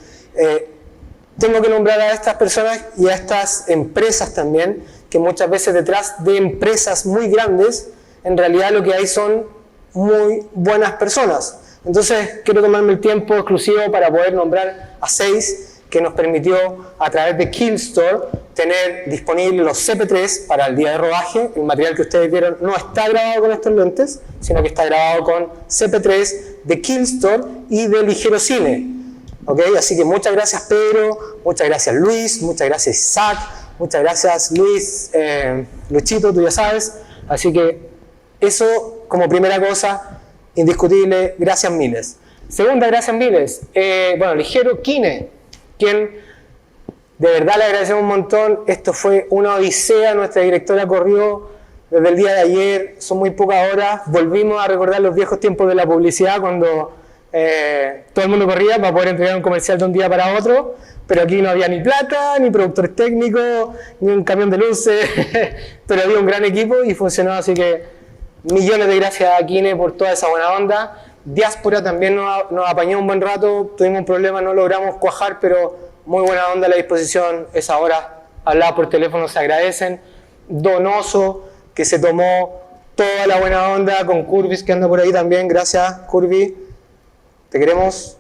tengo que nombrar a estas personas y a estas empresas también, que muchas veces detrás de empresas muy grandes, en realidad lo que hay son muy buenas personas. Entonces, quiero tomarme el tiempo exclusivo para poder nombrar a 6 que nos permitió, a través de Killstore, tener disponibles los CP3 para el día de rodaje. El material que ustedes vieron no está grabado con estos lentes, sino que está grabado con CP3 de Killstore y de Ligero Cine. ¿Okay? Así que muchas gracias Pedro, muchas gracias Luis, muchas gracias Isaac, muchas gracias Luis, Luchito, tú ya sabes. Así que eso como primera cosa, indiscutible, gracias miles. Segunda, gracias miles. Bueno, Ligero Cine, quien de verdad le agradecemos un montón. Esto fue una odisea, nuestra directora corrió desde el día de ayer, son muy pocas horas. Volvimos a recordar los viejos tiempos de la publicidad cuando todo el mundo corría para poder entregar un comercial de un día para otro, pero aquí no había ni plata, ni productores técnicos, ni un camión de luces, pero había un gran equipo y funcionó, así que millones de gracias a Kine por toda esa buena onda. Diáspora también nos apañó un buen rato, tuvimos un problema, no logramos cuajar, pero muy buena onda a la disposición, esa hora hablaba por teléfono, se agradecen. Donoso, que se tomó toda la buena onda con Curvis, que anda por ahí también, gracias Curvis, te queremos.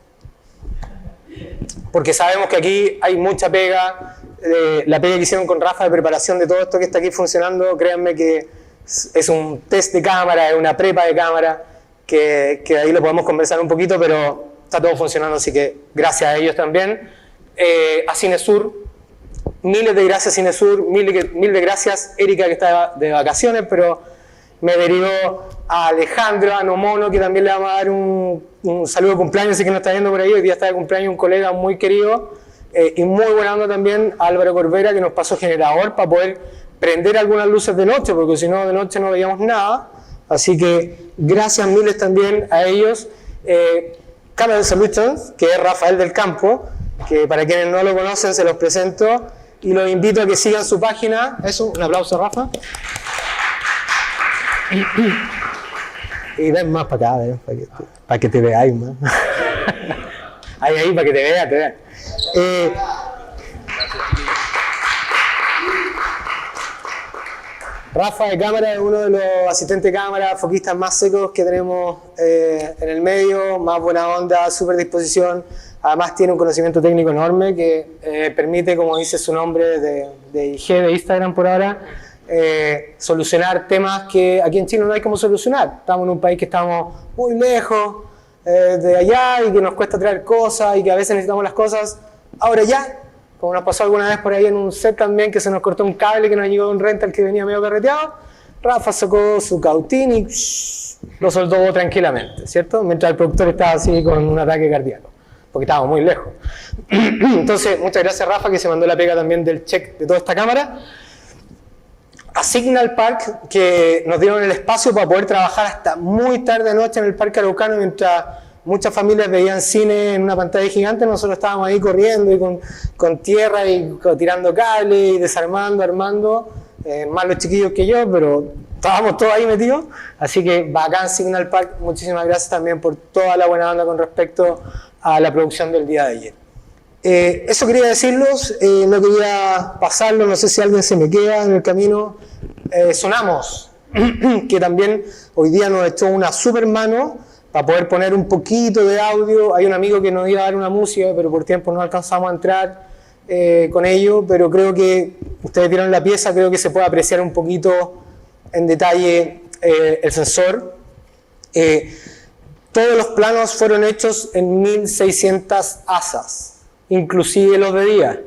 Porque sabemos que aquí hay mucha pega, la pega que hicieron con Rafa de preparación de todo esto que está aquí funcionando, créanme que es un test de cámara, es una prepa de cámara, que ahí lo podemos conversar un poquito, pero está todo funcionando, así que gracias a ellos también. A Cinesur, miles de gracias Cinesur, mil de gracias Erika, que está de vacaciones, pero me derivó a Alejandro, a Nomono, que también le vamos a dar un saludo de cumpleaños, así que nos está viendo por ahí. Hoy día está de cumpleaños un colega muy querido, y muy buena onda también a Álvaro Corbera, que nos pasó generador para poder prender algunas luces de noche, porque si no de noche no veíamos nada. Así que gracias miles también a ellos. Camera Solutions, que es Rafael del Campo, que para quienes no lo conocen se los presento y los invito a que sigan su página. Eso, un aplauso Rafa. Y ven más para acá, para que te veáis más. Ahí, para que te vean. Rafa de cámara es uno de los asistentes de cámara, foquistas más secos que tenemos en el medio, más buena onda, súper disposición. Además tiene un conocimiento técnico enorme que permite, como dice su nombre de IG, de Instagram por ahora, solucionar temas que aquí en Chile no hay cómo solucionar. Estamos en un país que estamos muy lejos de allá y que nos cuesta traer cosas y que a veces necesitamos las cosas ahora ya. como nos pasó alguna vez por ahí en un set también, que se nos cortó un cable que nos llegó un rental que venía medio carreteado. Rafa sacó su cautín y lo soldó tranquilamente, ¿cierto? Mientras el productor estaba así con un ataque cardíaco, porque estábamos muy lejos. Entonces, muchas gracias Rafa, que se mandó la pega también del check de toda esta cámara. A Signal Park, que nos dieron el espacio para poder trabajar hasta muy tarde de noche en el Parque Araucano, mientras muchas familias veían cine en una pantalla gigante. Nosotros estábamos ahí corriendo y con tierra y tirando cables y desarmando, armando, más los chiquillos que yo, pero estábamos todos ahí metidos. Así que bacán Signal Park, muchísimas gracias también por toda la buena onda con respecto a la producción del día de ayer. Eso quería decirlos, no quería pasarlo, no sé si alguien se me queda en el camino. Sonamos, que también hoy día nos echó una super mano para poder poner un poquito de audio. Hay un amigo que nos iba a dar una música, pero por tiempo no alcanzamos a entrar con ello, pero creo que ustedes vieron la pieza, creo que se puede apreciar un poquito en detalle el sensor. Todos los planos fueron hechos en 1600 asas. Inclusive los de día,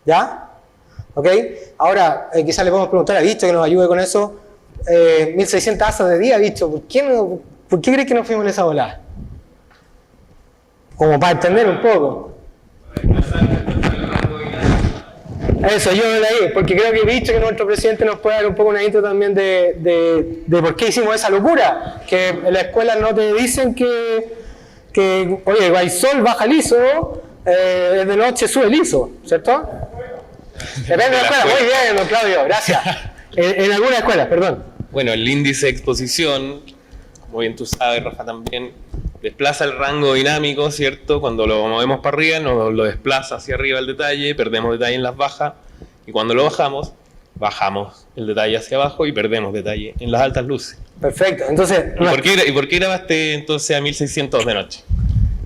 ¿ya? ¿Ok? Ahora, quizás le podemos preguntar a Visto que nos ayude con eso. 1600 asas de día, Visto, ¿por qué crees que nos fuimos en esa volada? Como para entender un poco. Eso, yo lo leí, porque creo que he visto que nuestro presidente nos puede dar un poco una intro también de por qué hicimos esa locura. Que en la escuela no te dicen que oye, va sol, baja liso. De noche sube liso, ¿cierto? Depende de la escuela. Muy bien, don Claudio, gracias. En alguna escuela, perdón. Bueno, el índice de exposición, como bien tú sabes, Rafa, también desplaza el rango dinámico, ¿cierto? Cuando lo movemos para arriba, nos lo desplaza hacia arriba el detalle, perdemos detalle en las bajas, y cuando lo bajamos el detalle hacia abajo y perdemos detalle en las altas luces. Perfecto, entonces... ¿Y por qué grabaste entonces a 1600 de noche?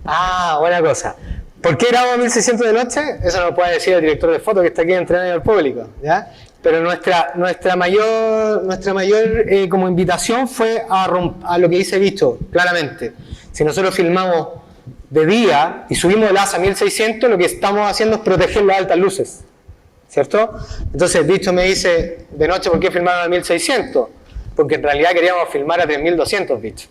Ah, buena cosa. ¿Por qué grabamos 1600 de noche? Eso nos lo puede decir el director de foto que está aquí entrenando al público, ¿ya? Pero nuestra mayor como invitación fue a lo que dice Visto, claramente. Si nosotros filmamos de día y subimos el asa a 1600, lo que estamos haciendo es proteger las altas luces, ¿cierto? Entonces Visto me dice, de noche, ¿por qué filmaron a 1600? Porque en realidad queríamos filmar a 3200, Visto.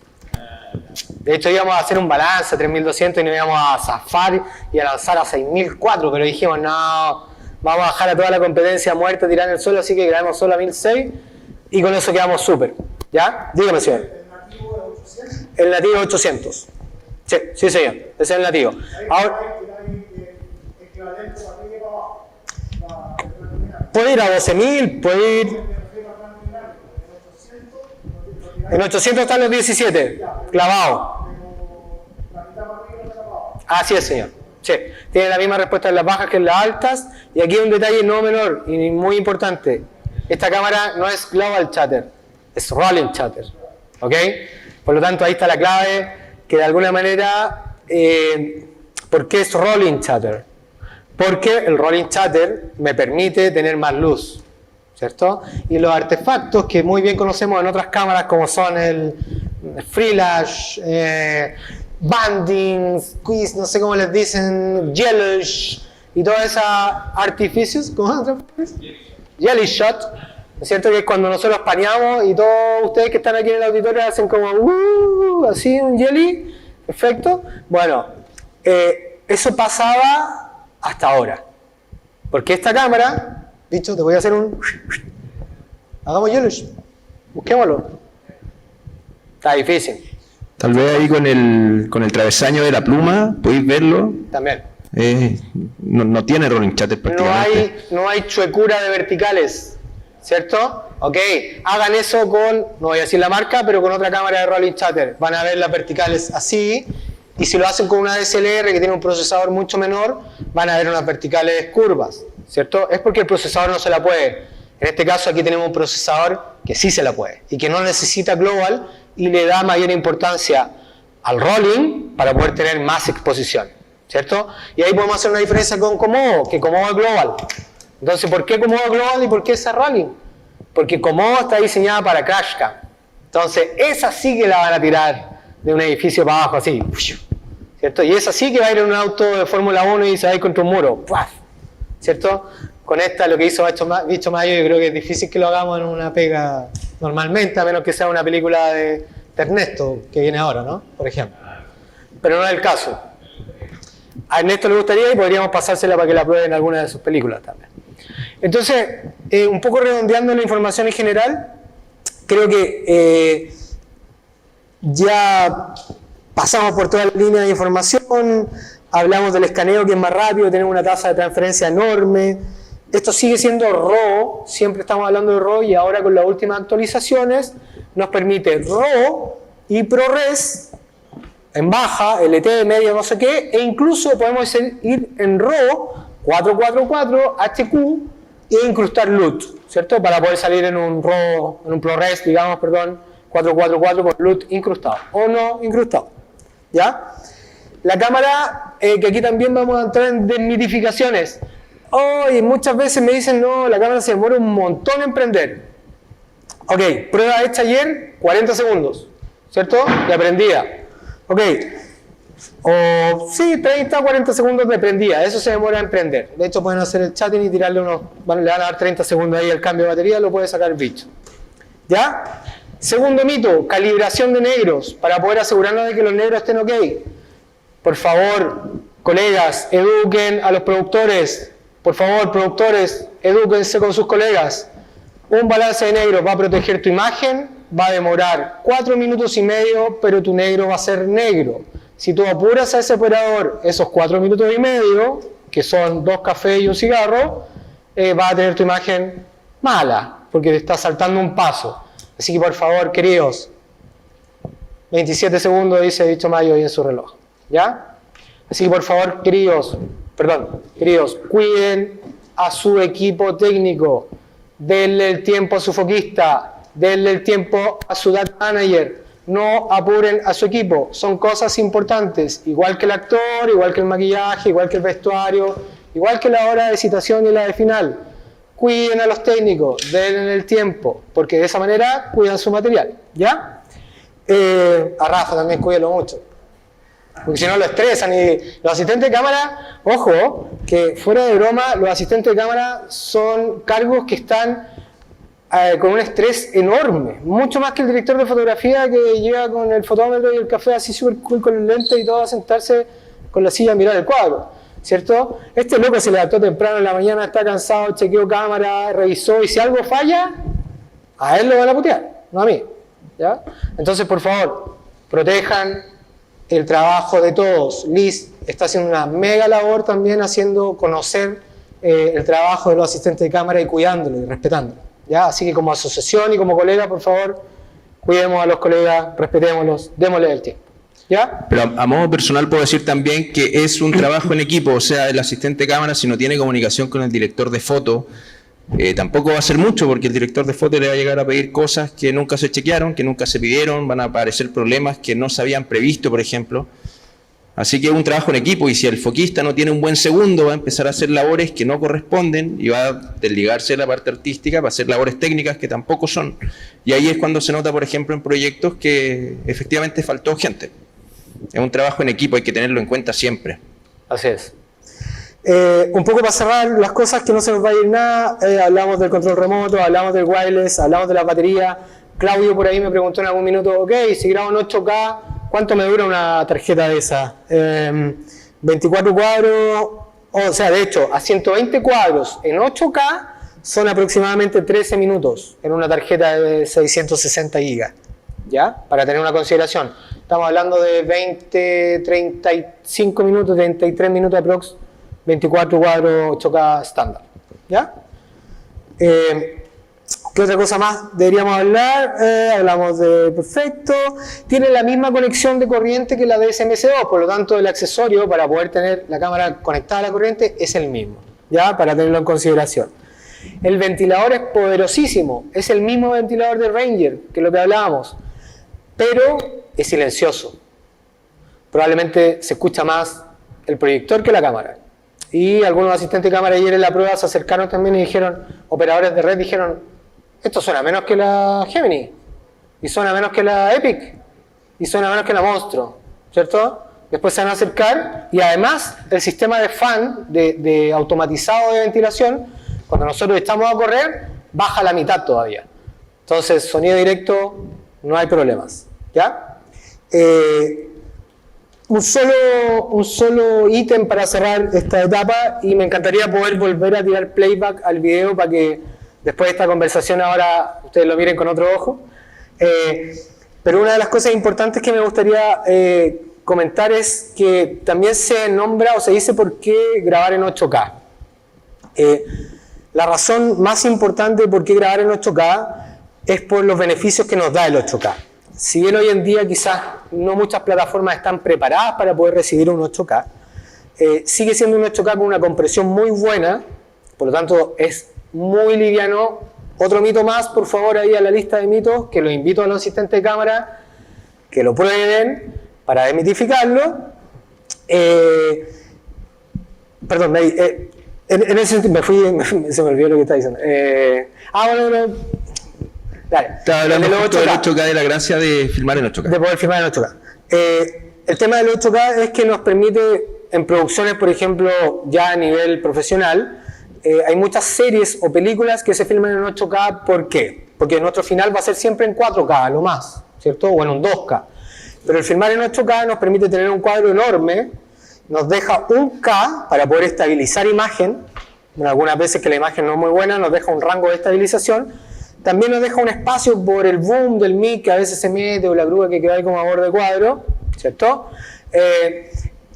De hecho íbamos a hacer un balance a 3200 y nos íbamos a zafar y a lanzar a 6004, pero dijimos no, vamos a dejar a toda la competencia muerta tirar en el suelo, así que grabamos solo a 1006 y con eso quedamos súper. ¿Ya? Dígame, señor. ¿El nativo es 800? Sí, señor, ese es el nativo. Ahora, puede ir a 12.000, puede ir... En 800 están los 17, clavados. Así es, señor. Sí, tiene la misma respuesta en las bajas que en las altas. Y aquí un detalle no menor y muy importante. Esta cámara no es global shutter, es rolling shutter. ¿Ok? Por lo tanto, ahí está la clave, que de alguna manera, ¿por qué es rolling shutter? Porque el rolling shutter me permite tener más luz, ¿cierto? Y los artefactos que muy bien conocemos en otras cámaras, como son el Freelash, banding, squeeze, no sé cómo les dicen, yellowish, y todos esos artificios, ¿cómo se llama? Jelly shot, ¿no es cierto? Que es cuando nosotros paneamos y todos ustedes que están aquí en el auditorio hacen como así un jelly, perfecto. Bueno, eso pasaba hasta ahora, porque esta cámara, dicho, te voy a hacer hagamos yellowish, busquémoslo. Está difícil. Tal vez ahí con el travesaño de la pluma, podéis verlo. También. No tiene rolling shutter prácticamente. No hay chuecura de verticales, ¿cierto? Ok, hagan eso con, no voy a decir la marca, pero con otra cámara de rolling shutter. Van a ver las verticales así, y si lo hacen con una DSLR que tiene un procesador mucho menor, van a ver unas verticales curvas, ¿cierto? Es porque el procesador no se la puede. En este caso aquí tenemos un procesador que sí se la puede, y que no necesita global, y le da mayor importancia al rolling para poder tener más exposición, ¿cierto? Y ahí podemos hacer una diferencia con Komodo, que Komodo es global. Entonces, ¿por qué Komodo es global y por qué esa rolling? Porque Komodo está diseñada para crash cam. Entonces, esa sí que la van a tirar de un edificio para abajo, así, ¿cierto? Y esa sí que va a ir en un auto de Fórmula 1 y se va a ir contra un muro, ¡puaf! ¿cierto? Con esta, lo que hizo Bicho Mayo, yo creo que es difícil que lo hagamos en una pega normalmente, a menos que sea una película de Ernesto, que viene ahora, ¿no? Por ejemplo. Pero no es el caso. A Ernesto le gustaría y podríamos pasársela para que la prueben en alguna de sus películas también. Entonces, un poco redondeando la información en general, creo que ya pasamos por toda la línea de información, hablamos del escaneo que es más rápido, tenemos una tasa de transferencia enorme. Esto sigue siendo RAW, siempre estamos hablando de RAW y ahora con las últimas actualizaciones nos permite RAW y ProRes en baja, LT, medio, no sé qué, e incluso podemos ir en RAW 444, HQ e incrustar LUT, ¿cierto? Para poder salir en un RAW, en un ProRes, digamos, perdón, 444 con LUT incrustado o no incrustado, ¿ya? La cámara, que aquí también vamos a entrar en desmitificaciones. Hoy muchas veces me dicen, no, la cámara se demora un montón en prender. Ok, prueba hecha ayer, 40 segundos, ¿cierto? Y aprendida. Ok, o sí, 30, 40 segundos de prendida, eso se demora en prender. De hecho pueden hacer el chatting y tirarle unos, le van a dar 30 segundos ahí el cambio de batería, lo puede sacar el bicho. ¿Ya? Segundo mito, calibración de negros, para poder asegurarnos de que los negros estén ok. Por favor, colegas, eduquen a los productores. Por favor, productores, edúquense con sus colegas. Un balance de negros va a proteger tu imagen, va a demorar 4 minutos y medio, pero tu negro va a ser negro. Si tú apuras a ese operador esos 4 minutos y medio, que son 2 cafés y un cigarro, va a tener tu imagen mala, porque te está saltando un paso. Así que por favor, queridos, 27 segundos dice Bicho Mayo ahí en su reloj. ¿Ya? Así que por favor, queridos, cuiden a su equipo técnico, denle el tiempo a su foquista, denle el tiempo a su data manager, no apuren a su equipo, son cosas importantes, igual que el actor, igual que el maquillaje, igual que el vestuario, igual que la hora de citación y la de final. Cuiden a los técnicos, denle el tiempo, porque de esa manera cuidan su material, ¿ya? A Rafa también cuídalo mucho. Porque si no lo estresan y los asistentes de cámara, ojo, que fuera de broma, los asistentes de cámara son cargos que están con un estrés enorme, mucho más que el director de fotografía que llega con el fotómetro y el café así súper cool con el lente y todo a sentarse con la silla a mirar el cuadro, ¿cierto? Este loco se levantó temprano en la mañana, está cansado, chequeó cámara, revisó y si algo falla, a él lo van a putear, no a mí, ¿ya? Entonces, por favor, protejan el trabajo de todos. Liz está haciendo una mega labor también haciendo conocer el trabajo de los asistentes de cámara y cuidándolo y respetándolo, ¿ya? Así que como asociación y como colega, por favor, cuidemos a los colegas, respetémoslos, démosle el tiempo, ¿ya? Pero a modo personal puedo decir también que es un trabajo en equipo, o sea, el asistente de cámara si no tiene comunicación con el director de foto, tampoco va a ser mucho porque el director de foto le va a llegar a pedir cosas que nunca se chequearon, que nunca se pidieron, van a aparecer problemas que no se habían previsto, por ejemplo. Así que es un trabajo en equipo y si el foquista no tiene un buen segundo va a empezar a hacer labores que no corresponden y va a desligarse de la parte artística para hacer labores técnicas que tampoco son. Y ahí es cuando se nota, por ejemplo, en proyectos que efectivamente faltó gente. Es un trabajo en equipo, hay que tenerlo en cuenta siempre. Así es. Un poco para cerrar las cosas que no se nos va a ir nada, hablamos del control remoto, hablamos del wireless, hablamos de la batería. Claudio por ahí me preguntó en algún minuto, ok, si grabo en 8K, ¿cuánto me dura una tarjeta de esa? 24 cuadros, o sea, de hecho, a 120 cuadros en 8K son aproximadamente 13 minutos en una tarjeta de 660 GB, ¿ya? Para tener una consideración. Estamos hablando de 20, 35 minutos, 33 minutos aprox. 24 cuadros 8K estándar, ¿ya? ¿Qué otra cosa más deberíamos hablar? Hablamos de perfecto. Tiene la misma conexión de corriente que la de SMC2, por lo tanto el accesorio para poder tener la cámara conectada a la corriente es el mismo, ¿ya? Para tenerlo en consideración. El ventilador es poderosísimo, es el mismo ventilador de Ranger, que es lo que hablábamos, pero es silencioso. Probablemente se escucha más el proyector que la cámara. Y algunos asistentes de cámara ayer en la prueba se acercaron también y dijeron, operadores de red dijeron, esto suena menos que la Gemini, y suena menos que la Epic, y suena menos que la Monstro, ¿cierto? después se van a acercar, y además el sistema de fan, de automatizado de ventilación, cuando nosotros estamos a correr, baja a la mitad todavía. Entonces, sonido directo, no hay problemas, ¿ya? Un solo ítem para cerrar esta etapa, y me encantaría poder volver a tirar playback al video para que después de esta conversación ahora ustedes lo miren con otro ojo. Pero una de las cosas importantes que me gustaría comentar es que también se nombra o se dice por qué grabar en 8K. La razón más importante de por qué grabar en 8K es por los beneficios que nos da el 8K. Si bien hoy en día quizás no muchas plataformas están preparadas para poder recibir un 8K, sigue siendo un 8K con una compresión muy buena, por lo tanto es muy liviano. Otro mito más, por favor, ahí a la lista de mitos, que los invito a los asistentes de cámara que lo prueben para desmitificarlo. Perdón, en ese sentido se me olvidó lo que estaba diciendo. Bueno, dale. Estaba hablando justo del 8K, de la gracia de filmar en 8K. De poder filmar en 8K. El tema del 8K es que nos permite, en producciones, por ejemplo, ya a nivel profesional, hay muchas series o películas que se filman en 8K. ¿Por qué? Porque nuestro final va a ser siempre en 4K, lo más, ¿cierto? O en un 2K. Pero el filmar en 8K nos permite tener un cuadro enorme, nos deja un K para poder estabilizar imagen. Bueno, algunas veces que la imagen no es muy buena, nos deja un rango de estabilización. También nos deja un espacio por el boom del mic que a veces se mete, o la grúa que queda ahí como a borde de cuadro, ¿cierto?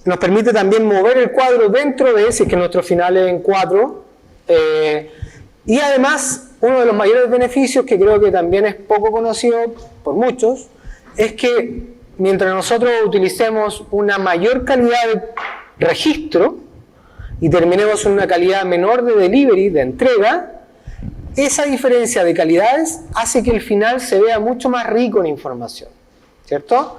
Nos permite también mover el cuadro dentro de ese, que nuestro final es en 4. Y además, uno de los mayores beneficios, que creo que también es poco conocido por muchos, es que mientras nosotros utilicemos una mayor calidad de registro y terminemos en una calidad menor de delivery, de entrega, esa diferencia de calidades hace que el final se vea mucho más rico en información, ¿cierto?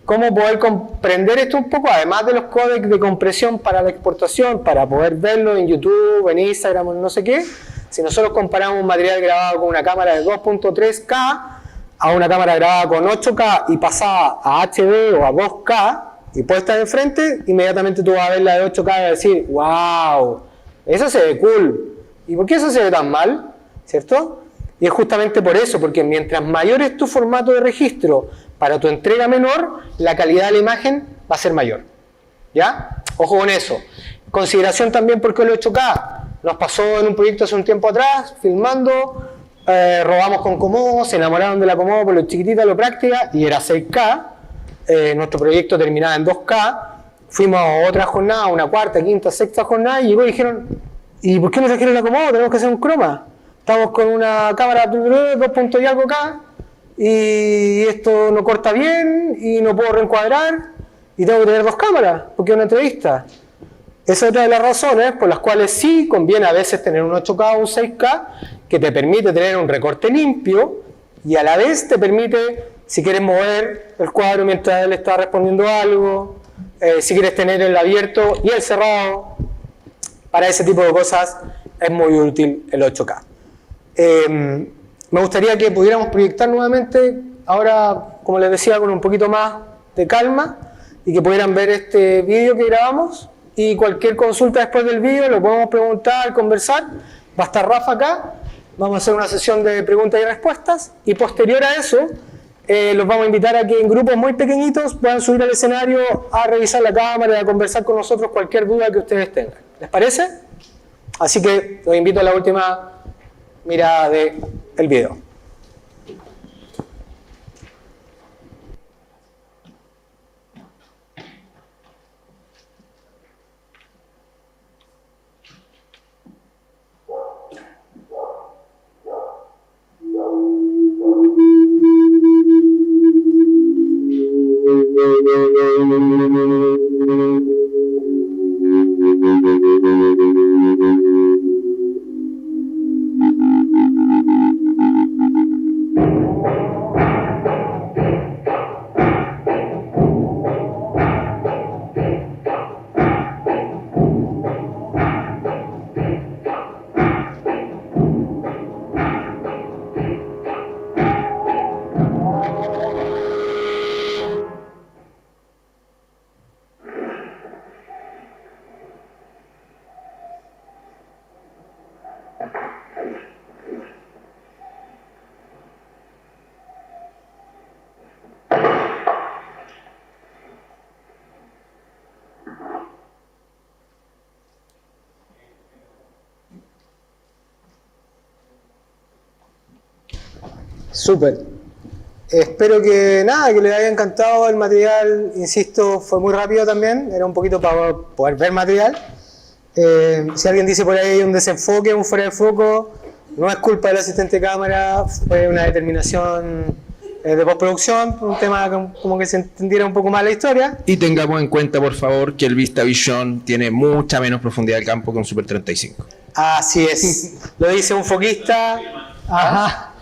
¿Cómo poder comprender esto un poco? Además de los códecs de compresión para la exportación, para poder verlo en YouTube, en Instagram, o no sé qué, si nosotros comparamos un material grabado con una cámara de 2.3K a una cámara grabada con 8K y pasada a HD o a 2K y puesta de frente, inmediatamente tú vas a ver la de 8K y vas a decir, wow, eso se ve cool. ¿Y por qué eso se ve tan mal? ¿Cierto? Y es justamente por eso, porque mientras mayor es tu formato de registro para tu entrega menor, la calidad de la imagen va a ser mayor. ¿Ya? Ojo con eso. Consideración también porque el 8K nos pasó en un proyecto hace un tiempo atrás, filmando, robamos con Komodo, se enamoraron de la Komodo por lo chiquitita, lo práctica, y era 6K. Nuestro proyecto terminaba en 2K. Fuimos a otra jornada, una cuarta, quinta, sexta jornada, y llegó y dijeron, ¿y por qué no trajeron la Komodo? Tenemos que hacer un croma. Estamos con una cámara 2 puntos y algo K, y esto no corta bien, y no puedo reencuadrar, y tengo que tener 2 cámaras, porque es una entrevista. Esa es otra de las razones por las cuales sí conviene a veces tener un 8K o un 6K, que te permite tener un recorte limpio, y a la vez te permite, si quieres mover el cuadro mientras él está respondiendo algo, si quieres tener el abierto y el cerrado, para ese tipo de cosas es muy útil el 8K. Me gustaría que pudiéramos proyectar nuevamente, ahora, como les decía, con un poquito más de calma, y que pudieran ver este vídeo que grabamos, y cualquier consulta después del vídeo lo podemos preguntar, conversar. Va a estar Rafa acá, vamos a hacer una sesión de preguntas y respuestas, y posterior a eso los vamos a invitar a que en grupos muy pequeñitos puedan subir al escenario a revisar la cámara y a conversar con nosotros cualquier duda que ustedes tengan. ¿Les parece? Así que los invito a la última mirada del video. Súper. Espero que nada, que les haya encantado el material. Insisto, fue muy rápido también. Era un poquito para poder ver material. Si alguien dice por ahí un desenfoque, un fuera de foco, no es culpa del asistente de cámara, fue una determinación de postproducción, un tema como que se entendiera un poco más la historia. Y tengamos en cuenta, por favor, que el VistaVision tiene mucha menos profundidad del campo que un Super 35. Así es, lo dice un foquista. Ajá.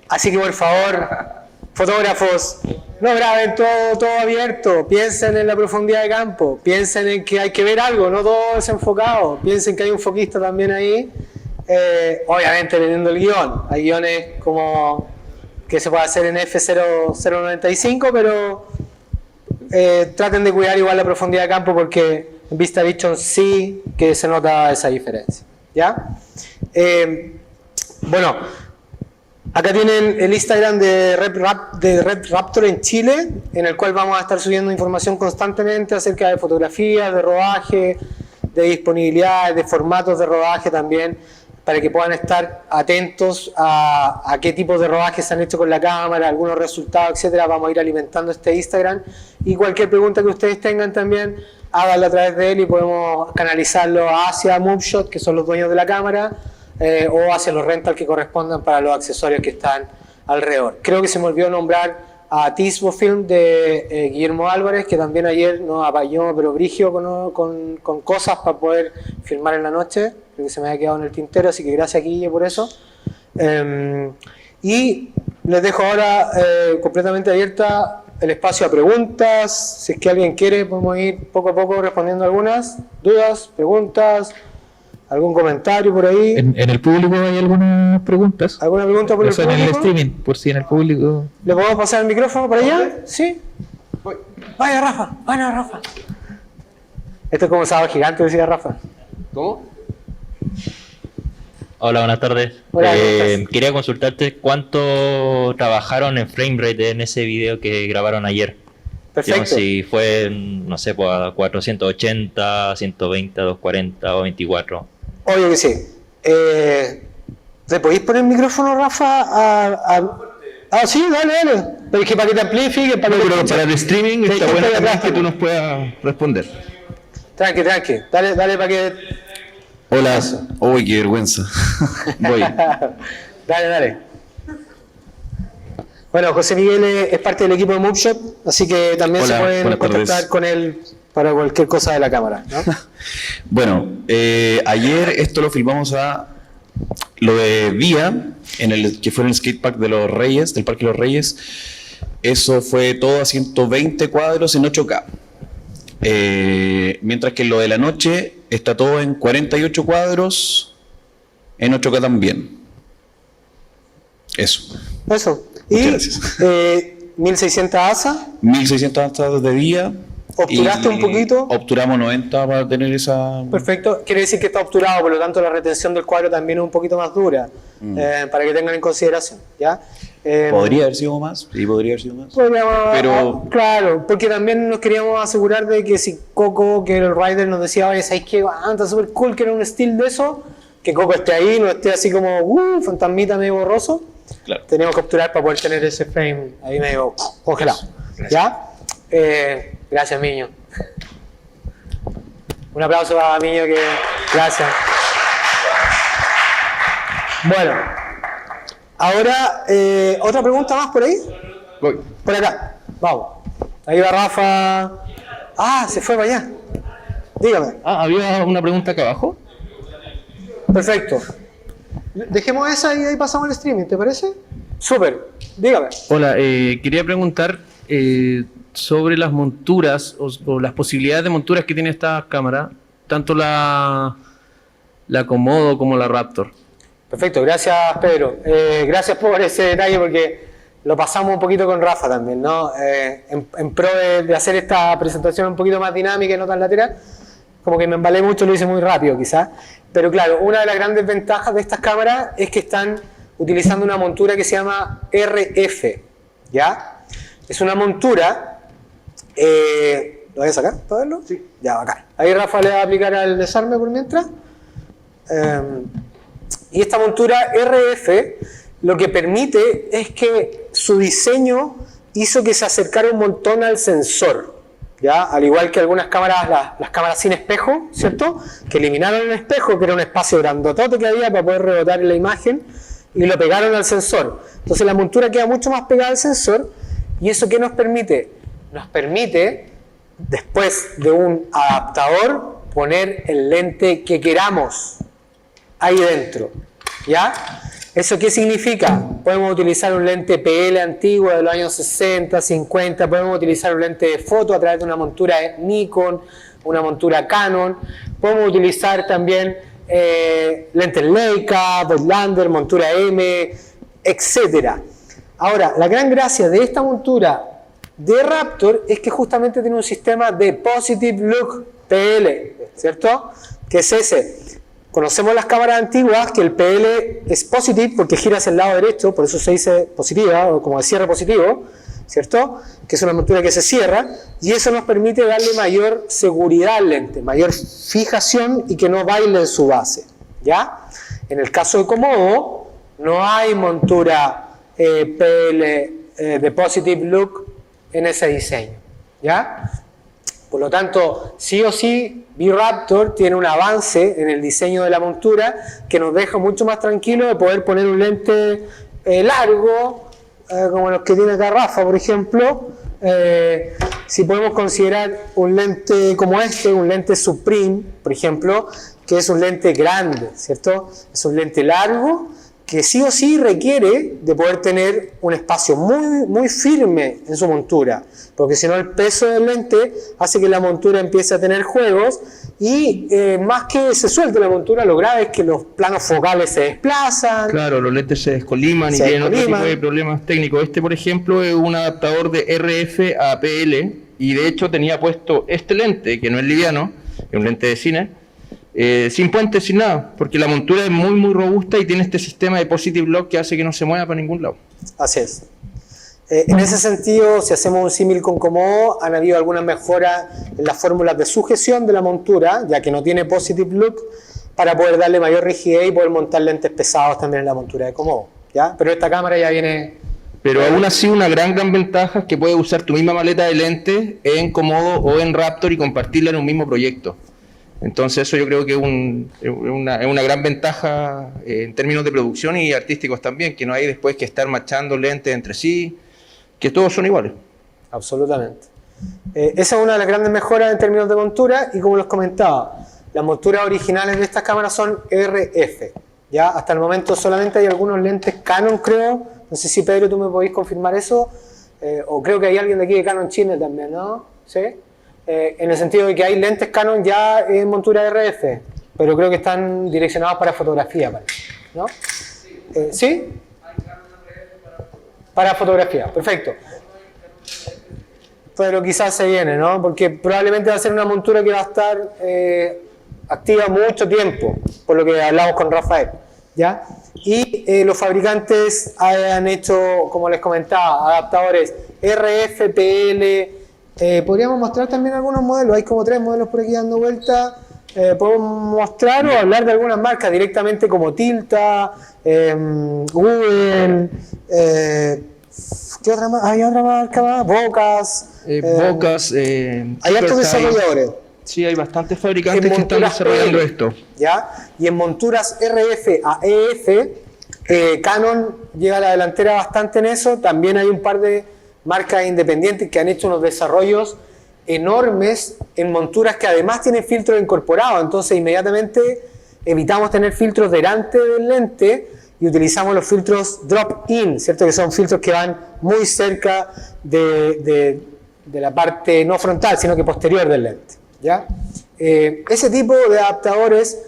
Así que por favor, fotógrafos, no graben todo abierto, piensen en la profundidad de campo, piensen en que hay que ver algo, no todo desenfocado, piensen que hay un foquista también ahí, obviamente leyendo el guión, hay guiones como que se puede hacer en F0095, pero traten de cuidar igual la profundidad de campo porque en VistaVision sí que se nota esa diferencia, ¿ya? Bueno, acá tienen el Instagram de Red Raptor en Chile, en el cual vamos a estar subiendo información constantemente acerca de fotografías, de rodaje, de disponibilidad, de formatos de rodaje también, para que puedan estar atentos a qué tipos de rodajes se han hecho con la cámara, algunos resultados, etcétera. Vamos a ir alimentando este Instagram y cualquier pregunta que ustedes tengan también, háganla a través de él y podemos canalizarlo hacia Moveshot, que son los dueños de la cámara, o hacia los rentals que correspondan para los accesorios que están alrededor. Creo que se me olvidó nombrar a Tisbo Film de Guillermo Álvarez, que también ayer nos apañó, pero brigio con cosas para poder filmar en la noche. Creo que se me había quedado en el tintero, así que gracias Guille por eso. Y les dejo ahora completamente abierta el espacio a preguntas. Si es que alguien quiere, podemos ir poco a poco respondiendo algunas dudas, preguntas. ¿Algún comentario por ahí? ¿En el público hay algunas preguntas? ¿Alguna pregunta por el Eso público? en el streaming, por si en el público... ¿Le podemos pasar el micrófono para allá? ¿Sí? Vaya Rafa. Esto es como Sábado Gigante, decía Rafa. ¿Cómo? Hola, buenas tardes. Hola, ¿cómo estás? Quería consultarte cuánto trabajaron en frame rate en ese video que grabaron ayer. Perfecto. Digamos, si fue, no sé, pues a 480, 120, 240 o 24. Obvio que sí. ¿Le podéis poner el micrófono, Rafa? Sí, dale. Pero es que para que te amplifique, para que Pero te para el streaming Sí, está que bueno estoy también atrás, que tú ¿no? nos puedas responder. Tranqui. Dale para que... Hola, uy, qué vergüenza. Voy. Dale. Bueno, José Miguel es parte del equipo de Moveshot, así que también Hola, se pueden buenas contactar tardes. con él para cualquier cosa de la cámara, ¿no? Bueno, ayer esto lo filmamos a lo de Vía, que fue en el skatepark de los Reyes, del Parque de los Reyes. Eso fue todo a 120 cuadros en 8K. Mientras que lo de la noche está todo en 48 cuadros en 8K también. Eso. Y Muchas gracias. 1600 ASA, 1600 hasta de día. ¿obturaste y un poquito? Obturamos 90 para tener esa... Perfecto, quiere decir que está obturado, por lo tanto la retención del cuadro también es un poquito más dura, para que tengan en consideración, ¿ya? Podría haber sido más, sí, podría haber sido más. Pero claro, porque también nos queríamos asegurar de que si Coco, que el rider nos decía, oye, ¿sabes qué? Está súper cool, que era un estilo de eso, que Coco esté ahí, no esté así como, fantasmita medio borroso. Claro. Teníamos que obturar para poder tener ese frame ahí medio congelado, ¿ya? Gracias, Miño. Un aplauso para Miño, que gracias. Bueno, ahora, ¿otra pregunta más por ahí? Voy. Por acá, vamos. Ahí va Rafa. Se fue para allá. Dígame. ¿Había una pregunta acá abajo? Perfecto. Dejemos esa y ahí pasamos al streaming, ¿te parece? Súper. Dígame. Hola, quería preguntar sobre las monturas o las posibilidades de monturas que tiene esta cámara, tanto la Komodo como la Raptor. Perfecto, gracias Pedro. Gracias por ese detalle porque lo pasamos un poquito con Rafa también, ¿no? En pro de hacer esta presentación un poquito más dinámica y no tan lateral, como que me embalé mucho, lo hice muy rápido quizás. Pero claro, una de las grandes ventajas de estas cámaras es que están utilizando una montura que se llama RF, ¿ya? Es una montura... ¿Lo voy a sacar para verlo? Sí. Ya, bacán. Ahí Rafa le va a aplicar al desarme por mientras. Y esta montura RF lo que permite es que su diseño hizo que se acercara un montón al sensor, ¿ya? Al igual que algunas cámaras, las cámaras sin espejo, ¿cierto? Que eliminaron el espejo, que era un espacio grandotote que había para poder rebotar en la imagen, y lo pegaron al sensor. Entonces la montura queda mucho más pegada al sensor, y eso ¿qué nos permite? Nos permite, después de un adaptador, poner el lente que queramos ahí dentro, ¿ya? ¿Eso qué significa? Podemos utilizar un lente PL antiguo de los años 60, 50, podemos utilizar un lente de foto a través de una montura Nikon, una montura Canon, podemos utilizar también lentes Leica, Voigtlander, montura M, etc. Ahora, la gran gracia de esta montura de Raptor es que justamente tiene un sistema de Positive Look PL, ¿cierto? ¿Qué es ese? Conocemos las cámaras antiguas que el PL es positive porque gira hacia el lado derecho, por eso se dice positiva o como de cierre positivo, ¿cierto? Que es una montura que se cierra y eso nos permite darle mayor seguridad al lente, mayor fijación y que no baile en su base, ¿ya? En el caso de Komodo no hay montura PL de Positive Look en ese diseño, ¿ya? Por lo tanto, sí o sí, B-Raptor tiene un avance en el diseño de la montura que nos deja mucho más tranquilos de poder poner un lente largo, como los que tiene acá Rafa, por ejemplo. Si podemos considerar un lente como este, un lente Supreme, por ejemplo, que es un lente grande, ¿cierto? Es un lente largo que sí o sí requiere de poder tener un espacio muy, muy firme en su montura, porque si no el peso del lente hace que la montura empiece a tener juegos y más que se suelte la montura, lo grave es que los planos focales se desplazan. Claro, los lentes se descoliman y tienen otro tipo de problemas técnicos. Este, por ejemplo, es un adaptador de RF a PL y de hecho tenía puesto este lente, que no es liviano, es un lente de cine, sin puente, sin nada, porque la montura es muy muy robusta y tiene este sistema de Positive Lock que hace que no se mueva para ningún lado. Así es. En ese sentido, si hacemos un símil con Komodo, han habido algunas mejoras en las fórmulas de sujeción de la montura, ya que no tiene Positive Look, para poder darle mayor rigidez y poder montar lentes pesados también en la montura de Komodo, ¿ya? Pero esta cámara ya viene... Pero aún así una gran ventaja es que puedes usar tu misma maleta de lentes en Komodo o en Raptor y compartirla en un mismo proyecto. Entonces eso yo creo que es una gran ventaja en términos de producción y artísticos también, que no hay después que estar machando lentes entre sí, que todos son iguales. Absolutamente. Esa es una de las grandes mejoras en términos de montura y como les comentaba, las monturas originales de estas cámaras son RF. ¿Ya? Hasta el momento solamente hay algunos lentes Canon, creo. No sé si Pedro tú me podéis confirmar eso. O creo que hay alguien de aquí de Canon China también, ¿no? ¿Sí? En el sentido de que hay lentes Canon ya en montura RF, pero creo que están direccionados para fotografía, parece, ¿no? ¿Sí? Para fotografía, perfecto. Pero quizás se viene, ¿no? Porque probablemente va a ser una montura que va a estar activa mucho tiempo, por lo que hablamos con Rafael, ¿ya? Y los fabricantes han hecho, como les comentaba, adaptadores RF, PL. Podríamos mostrar también algunos modelos, hay como 3 modelos por aquí dando vuelta. Podemos mostrar o hablar de algunas marcas directamente como Tilta, Google, ¿qué otra más? ¿Hay otra marca más? Bocas. Hay hartos desarrolladores. Sí, hay bastantes fabricantes que están desarrollando esto. ¿Ya? Y en monturas RF a EF, Canon lleva a la delantera bastante en eso. También hay un par de marcas independientes que han hecho unos desarrollos enormes en monturas que además tienen filtros incorporados, entonces inmediatamente evitamos tener filtros delante del lente y utilizamos los filtros drop-in, ¿cierto? Que son filtros que van muy cerca de la parte no frontal, sino que posterior del lente, ¿ya? Ese tipo de adaptadores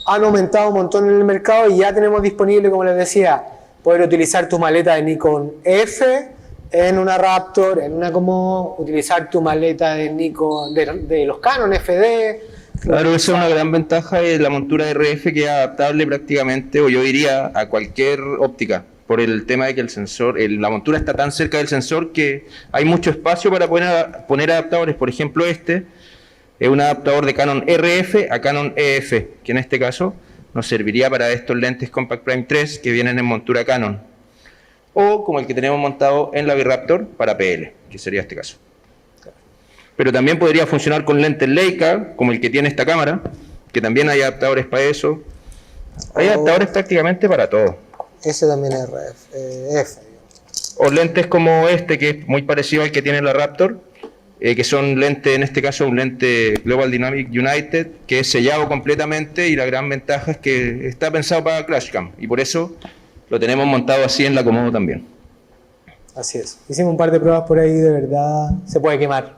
han aumentado un montón en el mercado y ya tenemos disponible, como les decía, poder utilizar tu maleta de Nikon F en una Raptor, en una Komodo, utilizar tu maleta de Nikon, de los Canon FD. Claro, esa es una gran ventaja de la montura RF, que es adaptable prácticamente, o yo diría, a cualquier óptica, por el tema de que el sensor, la montura está tan cerca del sensor que hay mucho espacio para poner adaptadores. Por ejemplo, este es un adaptador de Canon RF a Canon EF, que en este caso nos serviría para estos lentes Compact Prime 3 que vienen en montura Canon. O como el que tenemos montado en la ViRaptor para PL, que sería este caso. Pero también podría funcionar con lentes Leica, como el que tiene esta cámara, que también hay adaptadores para eso. Hay adaptadores prácticamente para todo. Ese también es F. O lentes como este, que es muy parecido al que tiene la Raptor, que son lentes, en este caso un lente Global Dynamic United, que es sellado completamente, y la gran ventaja es que está pensado para Clashcam, y por eso lo tenemos montado así en la Komodo también. Así es. Hicimos un par de pruebas por ahí, de verdad, se puede quemar.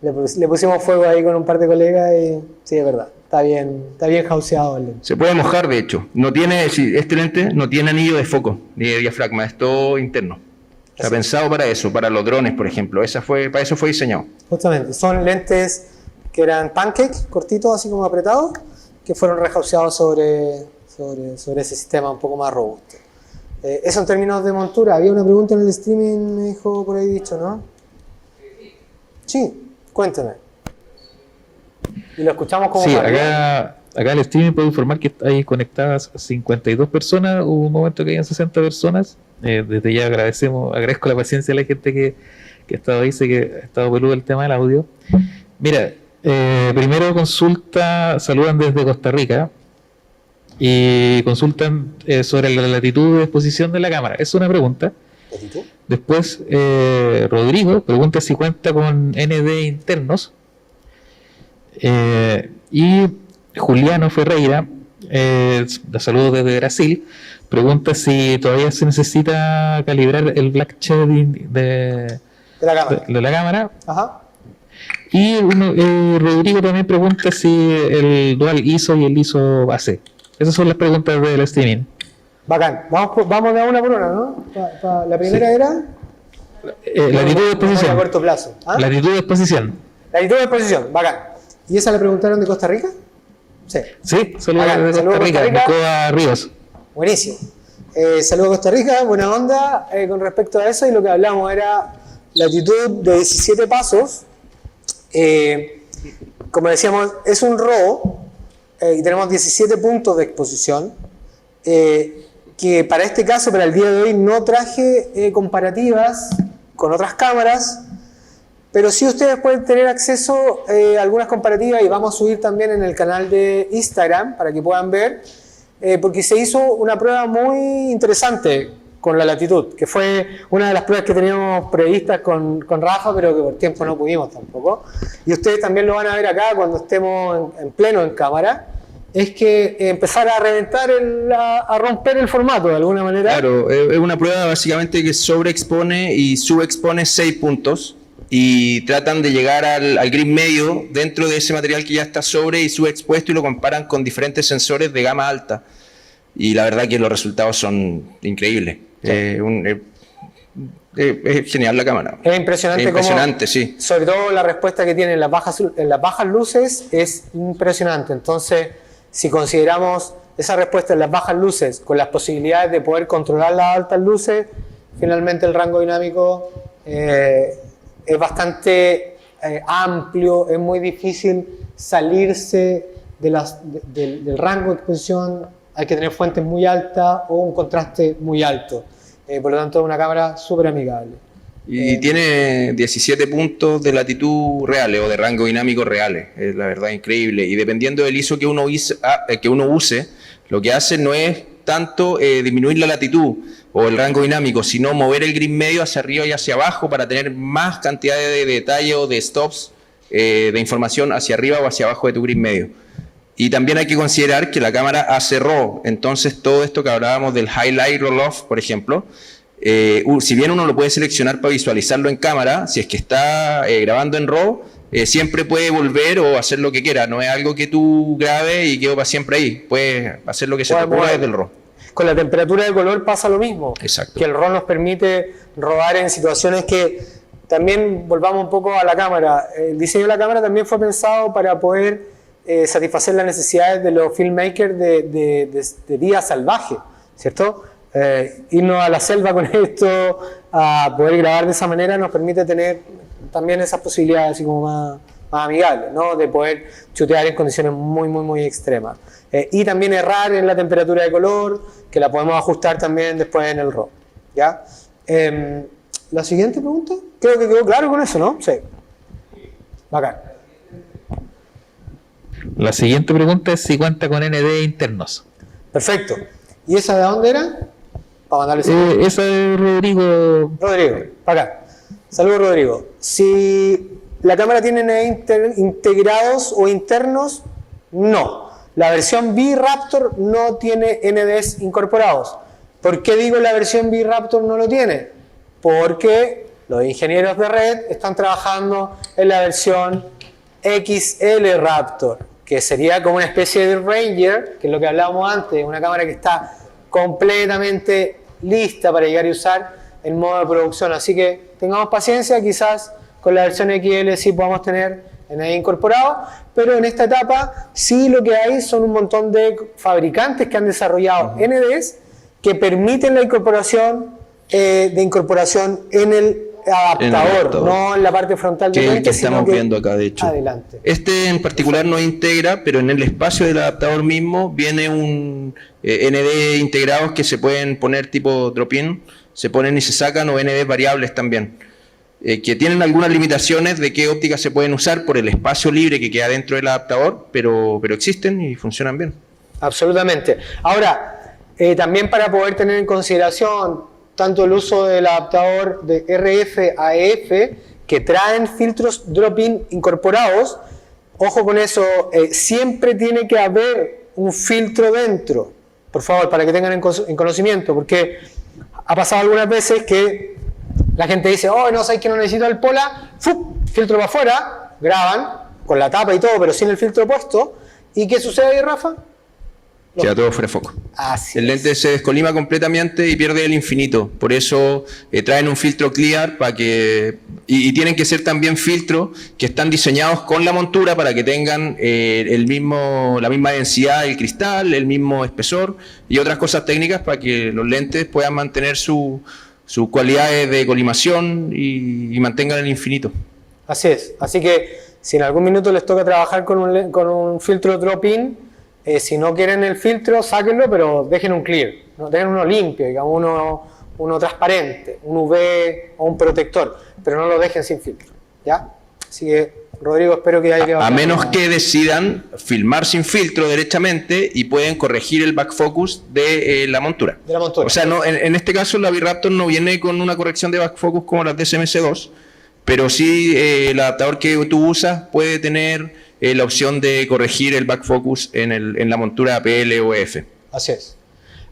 Le pusimos fuego ahí con un par de colegas y sí, es verdad, está bien houseado el lente. Se puede mojar, de hecho. No tiene, sí, este lente no tiene anillo de foco ni de diafragma, es todo interno. Está pensado para eso, para los drones, por ejemplo. Para eso fue diseñado. Justamente, son lentes que eran pancake, cortitos, así como apretados, que fueron rehauseados sobre ese sistema un poco más robusto. Eso en términos de montura. Había una pregunta en el streaming, me dijo por ahí dicho, ¿no? Sí, cuéntame. Y lo escuchamos como Sí, para acá el streaming puede informar que hay conectadas 52 personas. Hubo un momento que habían 60 personas. Desde ya agradezco la paciencia de la gente que ha estado ahí, sé que ha estado peludo el tema del audio. Mira, primero saludan desde Costa Rica y consultan sobre la latitud de exposición de la cámara. Es una pregunta. Después, Rodrigo pregunta si cuenta con ND internos. Y Juliano Ferreira, la saludo desde Brasil, pregunta si todavía se necesita calibrar el black shading de la cámara. Ajá. Y Rodrigo también pregunta si el dual ISO y el ISO base. Esas son las preguntas del streaming. Bacán. Vamos de una por una, ¿no? La primera era... latitud de exposición. A corto plazo. ¿Ah? Latitud de exposición. Latitud de exposición, bacán. ¿Y esa la preguntaron de Costa Rica? Sí. Sí, saludos Bacán. de Saludos Costa Rica, Nicoa Ríos. Buenísimo. Saludos a Costa Rica, buena onda con respecto a eso, y lo que hablamos era latitud de 17 pasos. Como decíamos, es un RAW y tenemos 17 puntos de exposición. Que para este caso, para el día de hoy, no traje comparativas con otras cámaras, pero sí ustedes pueden tener acceso a algunas comparativas, y vamos a subir también en el canal de Instagram para que puedan ver, porque se hizo una prueba muy interesante con la latitud, que fue una de las pruebas que teníamos previstas con Rafa, pero que por tiempo no pudimos tampoco. Y ustedes también lo van a ver acá cuando estemos en pleno en cámara. Es que empezar a reventar, a romper el formato de alguna manera. Claro, es una prueba básicamente que sobreexpone y subexpone 6 puntos, y tratan de llegar al grid medio dentro de ese material que ya está sobre y subexpuesto, y lo comparan con diferentes sensores de gama alta. Y la verdad que los resultados son increíbles. Sí. Es genial la cámara. Es impresionante, sí. Sobre todo la respuesta que tiene en las bajas luces es impresionante. Entonces, si consideramos esa respuesta en las bajas luces con las posibilidades de poder controlar las altas luces, finalmente el rango dinámico es bastante amplio. Es muy difícil salirse del rango de exposición. Hay que tener fuentes muy altas o un contraste muy alto. Por lo tanto, es una cámara súper amigable. Y tiene 17 puntos de latitud reales o de rango dinámico reales. Es la verdad increíble. Y dependiendo del ISO que uno use, lo que hace no es tanto disminuir la latitud o el rango dinámico, sino mover el grid medio hacia arriba y hacia abajo para tener más cantidad de detalle o de stops de información hacia arriba o hacia abajo de tu grid medio. Y también hay que considerar que la cámara hace RAW, entonces todo esto que hablábamos del highlight roll-off, por ejemplo, si bien uno lo puede seleccionar para visualizarlo en cámara, si es que está grabando en RAW, siempre puede volver o hacer lo que quiera. No es algo que tú grabes y quedó para siempre ahí. Puedes hacer lo que se te ocurra desde el RAW. Con la temperatura de color pasa lo mismo. Exacto. Que el RAW nos permite rodar en situaciones que también, volvamos un poco a la cámara. El diseño de la cámara también fue pensado para poder satisfacer las necesidades de los filmmakers de vida salvaje, ¿cierto? Irnos a la selva con esto, a poder grabar de esa manera, nos permite tener también esas posibilidades así como más amigable, ¿no? De poder chutear en condiciones muy extremas. Y también errar en la temperatura de color, que la podemos ajustar también después en el RAW, ¿ya? La siguiente pregunta, creo que quedó claro con eso, ¿no? Sí. Bacán. La siguiente pregunta es si cuenta con ND internos. Perfecto. ¿Y esa de dónde era? Para mandarle saludos. Esa de Rodrigo. Rodrigo, acá. Saludos, Rodrigo. Si la cámara tiene ND integrados o internos, no. La versión B-Raptor no tiene NDs incorporados. ¿Por qué digo la versión B-Raptor no lo tiene? Porque los ingenieros de red están trabajando en la versión XL Raptor, que sería como una especie de Ranger, que es lo que hablábamos antes, una cámara que está completamente lista para llegar y usar en modo de producción. Así que tengamos paciencia, quizás con la versión XL sí podamos tener ND incorporado, pero en esta etapa sí lo que hay son un montón de fabricantes que han desarrollado NDs que permiten la incorporación en el adaptador, no en la parte frontal del lente, que estamos viendo acá, de hecho. Adelante. Este en particular no integra, pero en el espacio del adaptador mismo viene un ND integrados que se pueden poner tipo drop-in, se ponen y se sacan, o ND variables también, que tienen algunas limitaciones de qué ópticas se pueden usar por el espacio libre que queda dentro del adaptador, pero existen y funcionan bien. Absolutamente. Ahora, también para poder tener en consideración tanto el uso del adaptador de RF a EF, que traen filtros drop-in incorporados, ojo con eso, siempre tiene que haber un filtro dentro, por favor, para que tengan en conocimiento, porque ha pasado algunas veces que la gente dice, oh, no, sabes que no necesito el pola, ¡fup! Filtro para afuera, graban con la tapa y todo, pero sin el filtro puesto, ¿y qué sucede ahí, Rafa? Queda todo fuera de foco. Así el lente se descolima completamente y pierde el infinito. Por eso traen un filtro clear para que y tienen que ser también filtros que están diseñados con la montura para que tengan la misma densidad del cristal, el mismo espesor y otras cosas técnicas para que los lentes puedan mantener sus cualidades de colimación y mantengan el infinito. Así es. Así que si en algún minuto les toca trabajar con un filtro drop-in, si no quieren el filtro, sáquenlo, pero dejen un clear, ¿no? Dejen uno limpio, digamos, uno transparente, un UV o un protector, pero no lo dejen sin filtro, ¿ya? Así que, Rodrigo, espero que haya quedado A claro. menos que decidan filmar sin filtro derechamente y pueden corregir el back focus de la montura. De la montura. O sea, no, en este caso la B-Raptor no viene con una corrección de back focus como las de SMC2, pero sí el adaptador que tú usas puede tener la opción de corregir el back focus en la montura APL o EF. Así es.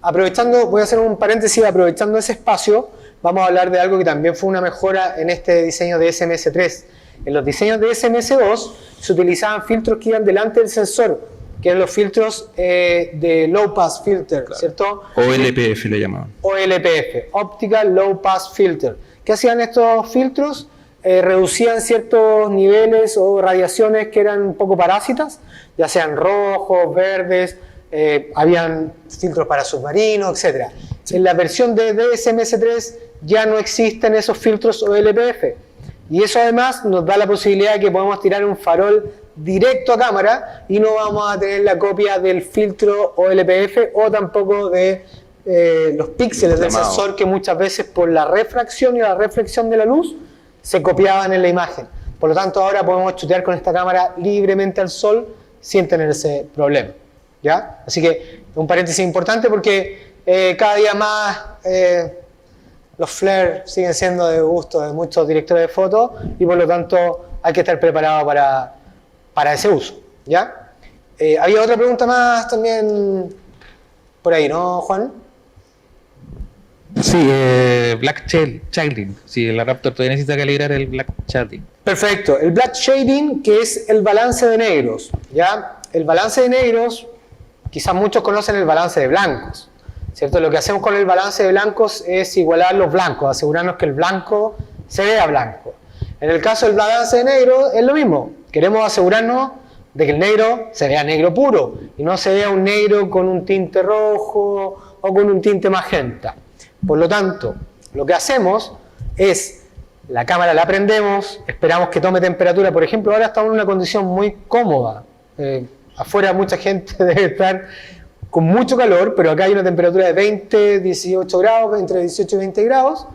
Aprovechando, voy a hacer un paréntesis, aprovechando ese espacio, vamos a hablar de algo que también fue una mejora en este diseño de SMS3. En los diseños de SMS2 se utilizaban filtros que iban delante del sensor, que eran los filtros de Low Pass Filter, claro. ¿Cierto? OLPF le llamaban. OLPF, Optical Low Pass Filter. ¿Qué hacían estos filtros? Reducían ciertos niveles o radiaciones que eran un poco parásitas, ya sean rojos, verdes, habían filtros para submarinos, etc. Sí. En la versión de DSMS3 ya no existen esos filtros OLPF, y eso además nos da la posibilidad de que podemos tirar un farol directo a cámara y no vamos a tener la copia del filtro OLPF o tampoco de los píxeles del sensor, que muchas veces por la refracción y la reflexión de la luz se copiaban en la imagen. Por lo tanto, ahora podemos chutear con esta cámara libremente al sol sin tener ese problema, ¿ya? Así que un paréntesis importante porque cada día más los flare siguen siendo de gusto de muchos directores de fotos y por lo tanto hay que estar preparado para ese uso, ¿ya? Había otra pregunta más también por ahí, ¿no, Juan? Sí, Black Shading. Sí, la Raptor todavía necesita calibrar el Black Shading. Perfecto. El Black Shading, que es el balance de negros, ¿ya? El balance de negros, quizás muchos conocen el balance de blancos, ¿cierto? Lo que hacemos con el balance de blancos es igualar los blancos, asegurarnos que el blanco se vea blanco. En el caso del balance de negro es lo mismo. Queremos asegurarnos de que el negro se vea negro puro y no se vea un negro con un tinte rojo o con un tinte magenta. Por lo tanto, lo que hacemos es la cámara la prendemos, esperamos que tome temperatura. Por ejemplo, ahora estamos en una condición muy cómoda. Afuera mucha gente debe estar con mucho calor, pero acá hay una temperatura de 20, 18 grados, entre 18 y 20 grados,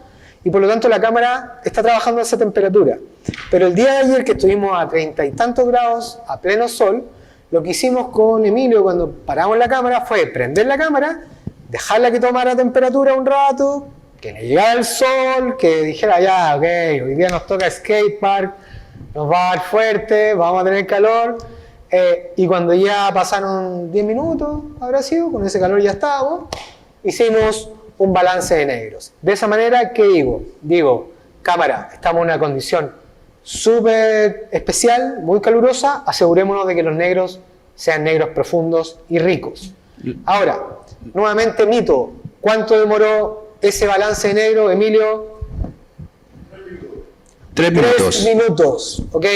y por lo tanto la cámara está trabajando a esa temperatura. Pero el día de ayer, que estuvimos a 30 y tantos grados, a pleno sol, lo que hicimos con Emilio cuando paramos la cámara fue prender la cámara, dejarla que tomara temperatura un rato, que le llegara el sol, que dijera ya, ok, hoy día nos toca skatepark, nos va a dar fuerte, vamos a tener calor, y cuando ya pasaron 10 minutos, habrá sido, con ese calor ya estábamos, hicimos un balance de negros. De esa manera, ¿qué digo? Digo, cámara, estamos en una condición súper especial, muy calurosa, asegurémonos de que los negros sean negros profundos y ricos. Ahora, nuevamente mito, ¿cuánto demoró ese balance de negro, Emilio? 3 minutos. 3 minutos, ¿ok?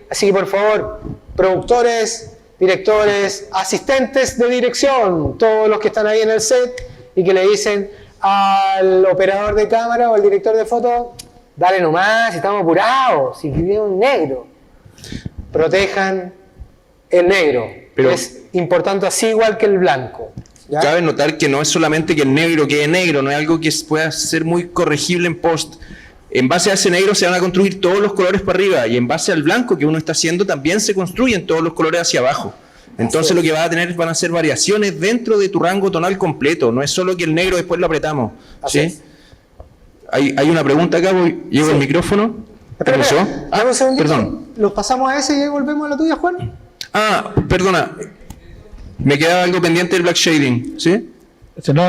Así que por favor, productores, directores, asistentes de dirección, todos los que están ahí en el set y que le dicen al operador de cámara o al director de foto, dale nomás, estamos apurados, si viene un negro. Protejan el negro, Pero es importante así igual que el blanco. ¿Ya? cabe notar que no es solamente que el negro quede negro, no es algo que pueda ser muy corregible en post. En base a ese negro se van a construir todos los colores para arriba y en base al blanco que uno está haciendo también se construyen todos los colores hacia abajo. Entonces lo que vas a tener van a ser variaciones dentro de tu rango tonal completo, no es solo que el negro después lo apretamos. ¿Sí? Hay una pregunta acá, llevo el micrófono. ¿Qué pasó? Dame un segundito. Perdón. ¿Los pasamos a ese y ahí volvemos a la tuya, Juan? Perdona. Me quedaba algo pendiente del black shading, ¿sí? No.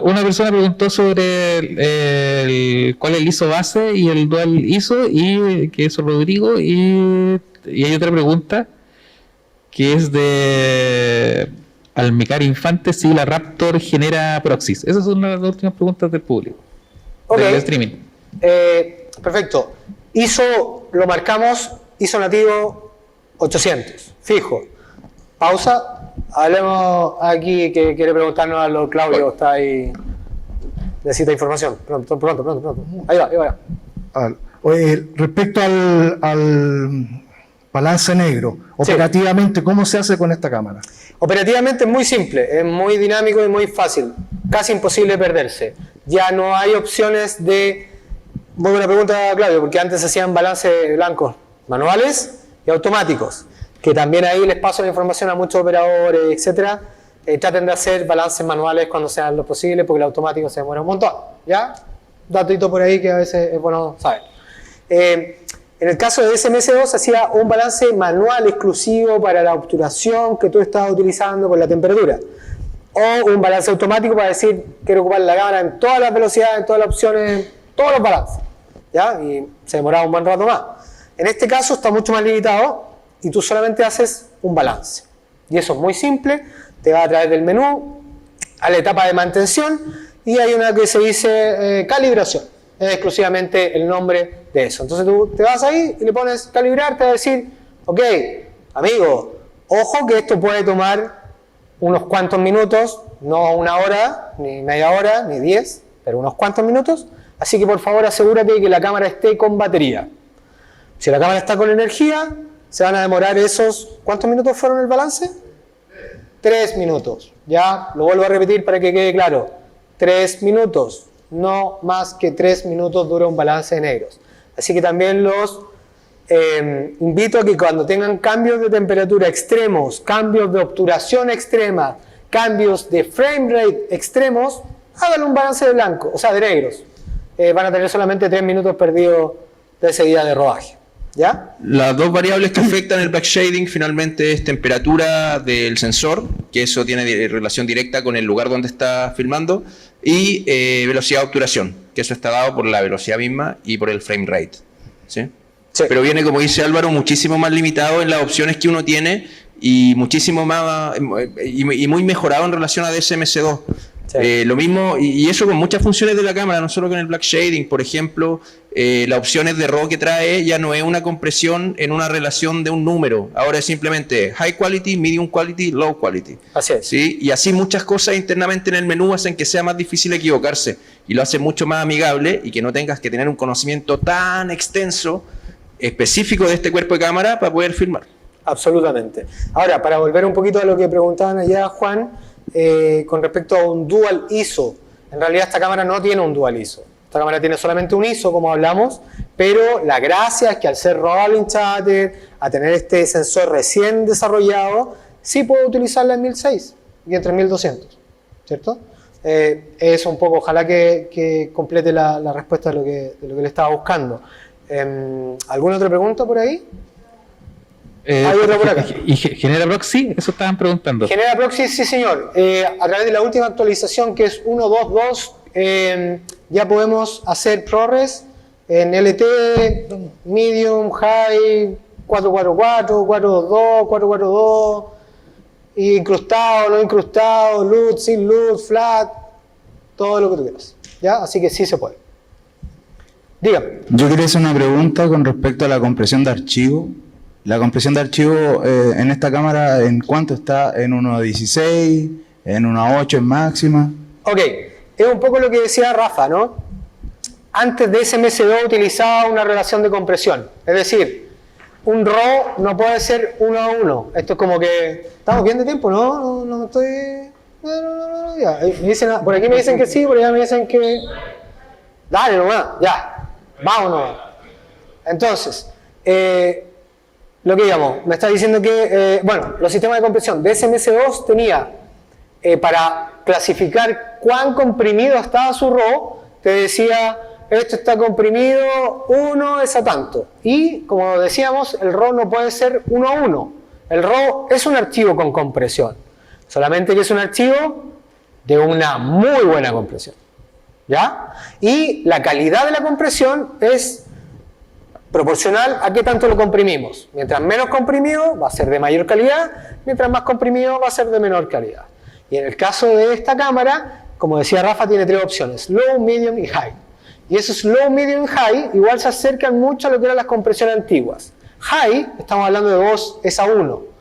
Una persona preguntó sobre cuál es el ISO base y el dual ISO, y que eso Rodrigo, y hay otra pregunta que es de Almicar Infante, si la Raptor genera proxies. Esas son las últimas preguntas del público, del streaming. Perfecto. ISO lo marcamos, ISO nativo 800, fijo. Pausa. Hablemos aquí, que quiere preguntarnos a lo Claudio, está ahí, necesita información. Pronto. Ahí va. Oye, respecto al balance negro, operativamente, ¿cómo se hace con esta cámara? Operativamente es muy simple, es muy dinámico y muy fácil, casi imposible perderse. Ya no hay opciones de... Muy buena pregunta, Claudio, porque antes hacían balance blancos manuales y automáticos, que también ahí les paso la información a muchos operadores, etcétera. Traten de hacer balances manuales cuando sea lo posible, porque el automático se demora un montón, ¿ya? Datito por ahí que a veces es bueno saber. En el caso de SMS2 hacía un balance manual exclusivo para la obturación que tú estabas utilizando por la temperatura, o un balance automático para decir, quiero ocupar la cámara en todas las velocidades, en todas las opciones, todos los balances, ¿ya? Y se demoraba un buen rato más. En este caso está mucho más limitado y tú solamente haces un balance. Y eso es muy simple, te va a través del menú a la etapa de mantención y hay una que se dice calibración. Es exclusivamente el nombre de eso. Entonces tú te vas ahí y le pones calibrar, te va a decir, ok, amigo, ojo que esto puede tomar unos cuantos minutos, no una hora, ni media hora, ni 10, pero unos cuantos minutos. Así que por favor asegúrate de que la cámara esté con batería. Si la cámara está con energía, se van a demorar esos... ¿Cuántos minutos fueron el balance? 3 minutos. Ya, lo vuelvo a repetir para que quede claro. 3 minutos. No más que 3 minutos dura un balance de negros. Así que también los invito a que cuando tengan cambios de temperatura extremos, cambios de obturación extrema, cambios de frame rate extremos, hagan un balance de blanco, o sea, de negros. Van a tener solamente 3 minutos perdidos de ese día de rodaje. ¿Ya? Las dos variables que afectan el black shading finalmente es temperatura del sensor, que eso tiene relación directa con el lugar donde está filmando, y velocidad de obturación, que eso está dado por la velocidad misma y por el frame rate. ¿Sí? Sí. Pero viene, como dice Álvaro, muchísimo más limitado en las opciones que uno tiene y muchísimo más y muy mejorado en relación a DSMS2. Sí. Lo mismo, y eso con muchas funciones de la cámara, no solo con el black shading, por ejemplo, las opciones de RAW que trae ya no es una compresión en una relación de un número, ahora es simplemente high quality, medium quality, low quality. Así es. ¿Sí? Y así muchas cosas internamente en el menú hacen que sea más difícil equivocarse y lo hace mucho más amigable y que no tengas que tener un conocimiento tan extenso, específico de este cuerpo de cámara para poder filmar. Absolutamente. Ahora, para volver un poquito a lo que preguntaban allá, Juan, con respecto a un dual ISO. En realidad esta cámara no tiene un dual ISO. Esta cámara tiene solamente un ISO, como hablamos, pero la gracia es que al ser rolling shutter, a tener este sensor recién desarrollado, sí puedo utilizarla en 1006 y en 3200, ¿cierto? Es un poco, ojalá que complete la respuesta de lo que le estaba buscando. ¿Alguna otra pregunta por ahí? Hay otra por acá. ¿Y genera proxy? Eso estaban preguntando. Genera proxy, sí señor. A través de la última actualización, que es 1.2.2, ya podemos hacer ProRes en LT, Medium, High, 444, 422, 442, incrustado, no incrustado, LUT, sin LUT, flat, todo lo que tú quieras. ¿Ya? Así que sí se puede. Dígame. Yo quería hacer una pregunta con respecto a la compresión de archivo. La compresión de archivo en esta cámara, ¿en cuánto está? ¿En 1.16? ¿En 1.8 en máxima? Ok, es un poco lo que decía Rafa, ¿no? Antes de SMS2 utilizaba una relación de compresión. Es decir, un RAW no puede ser 1 a 1. Esto es como que... ¿Estamos bien de tiempo? No estoy... No, ya. Me dicen, por aquí me dicen que sí, por allá me dicen que... Dale nomás, ya. Vámonos. Entonces, lo que digamos, me está diciendo que, bueno, los sistemas de compresión de SMS2 tenía, para clasificar cuán comprimido estaba su RAW, te decía, esto está comprimido, 1 es a tanto. Y, como decíamos, el RAW no puede ser 1 a 1. El RAW es un archivo con compresión, solamente que es un archivo de una muy buena compresión. ¿Ya? Y la calidad de la compresión es proporcional a qué tanto lo comprimimos. Mientras menos comprimido va a ser de mayor calidad, mientras más comprimido va a ser de menor calidad. Y en el caso de esta cámara, como decía Rafa, tiene 3 opciones: low, medium y high. Y esos low, medium y high igual se acercan mucho a lo que eran las compresiones antiguas. High, estamos hablando de 2 es a 1.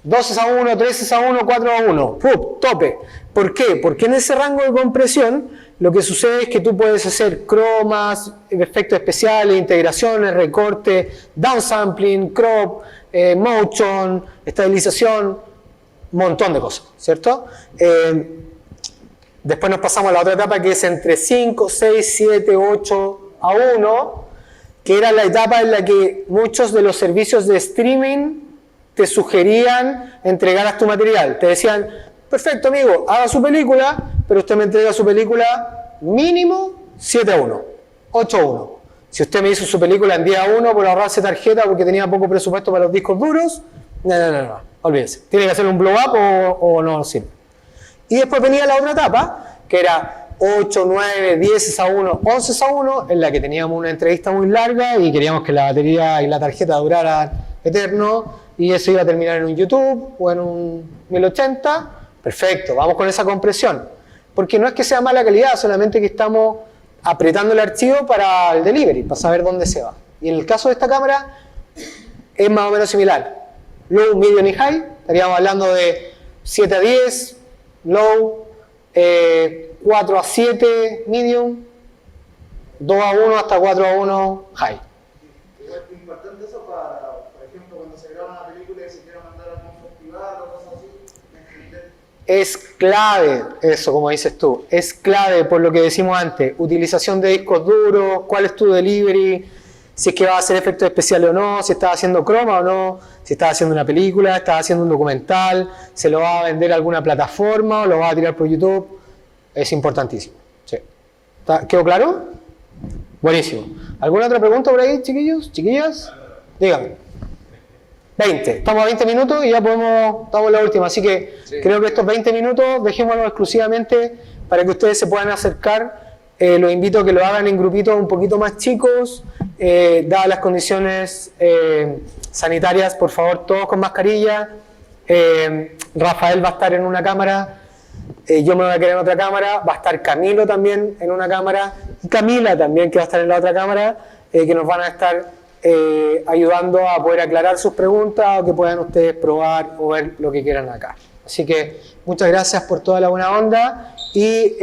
2 es a 1, 3 es a 1, 4 a 1. ¡Pup! Tope. ¿Por qué? Porque en ese rango de compresión lo que sucede es que tú puedes hacer cromas, efectos especiales, integraciones, recorte, downsampling, crop, motion, estabilización, un montón de cosas, ¿cierto? Después nos pasamos a la otra etapa que es entre 5, 6, 7, 8 a 1, que era la etapa en la que muchos de los servicios de streaming te sugerían entregaras tu material. Te decían, perfecto amigo, haga su película, pero usted me entrega su película mínimo 7 a 1, 8 a 1. Si usted me hizo su película en 10 a 1 por ahorrarse tarjeta porque tenía poco presupuesto para los discos duros, no, olvídese. Tiene que hacer un blow up o no sirve. Y después venía la otra etapa, que era 8, 9, 10 a 1, 11 a 1, en la que teníamos una entrevista muy larga y queríamos que la batería y la tarjeta duraran eterno, y eso iba a terminar en un YouTube o en un 1080. Perfecto, vamos con esa compresión. Porque no es que sea mala calidad, solamente que estamos apretando el archivo para el delivery, para saber dónde se va. Y en el caso de esta cámara es más o menos similar. Low, medium y high, estaríamos hablando de 7 a 10, low, 4 a 7, medium, 2 a 1 hasta 4 a 1, high. Es importante eso para, por ejemplo, cuando se graba una película y se quiera mandar a algún festival o cosas así. Es clave eso, como dices tú, es clave por lo que decimos antes, utilización de discos duros, cuál es tu delivery, si es que vas a hacer efectos especiales o no, si estás haciendo croma o no, si estás haciendo una película, estás haciendo un documental, se lo va a vender a alguna plataforma o lo va a tirar por YouTube, es importantísimo. Sí. ¿Quedó claro? Buenísimo. ¿Alguna otra pregunta por ahí, chiquillos? ¿Chiquillas? Díganme. 20. Estamos a 20 minutos y ya estamos en la última, así que sí. Creo que estos 20 minutos dejémoslos exclusivamente para que ustedes se puedan acercar. Los invito a que lo hagan en grupitos un poquito más chicos, dadas las condiciones sanitarias, por favor, todos con mascarilla. Rafael va a estar en una cámara Yo me voy a quedar en otra cámara, va a estar Camilo también en una cámara, y Camila también, que va a estar en la otra cámara, que nos van a estar ayudando a poder aclarar sus preguntas o que puedan ustedes probar o ver lo que quieran acá. Así que muchas gracias por toda la buena onda y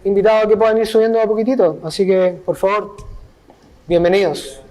invitados a que puedan ir subiendo a poquitito. Así que, por favor, bienvenidos.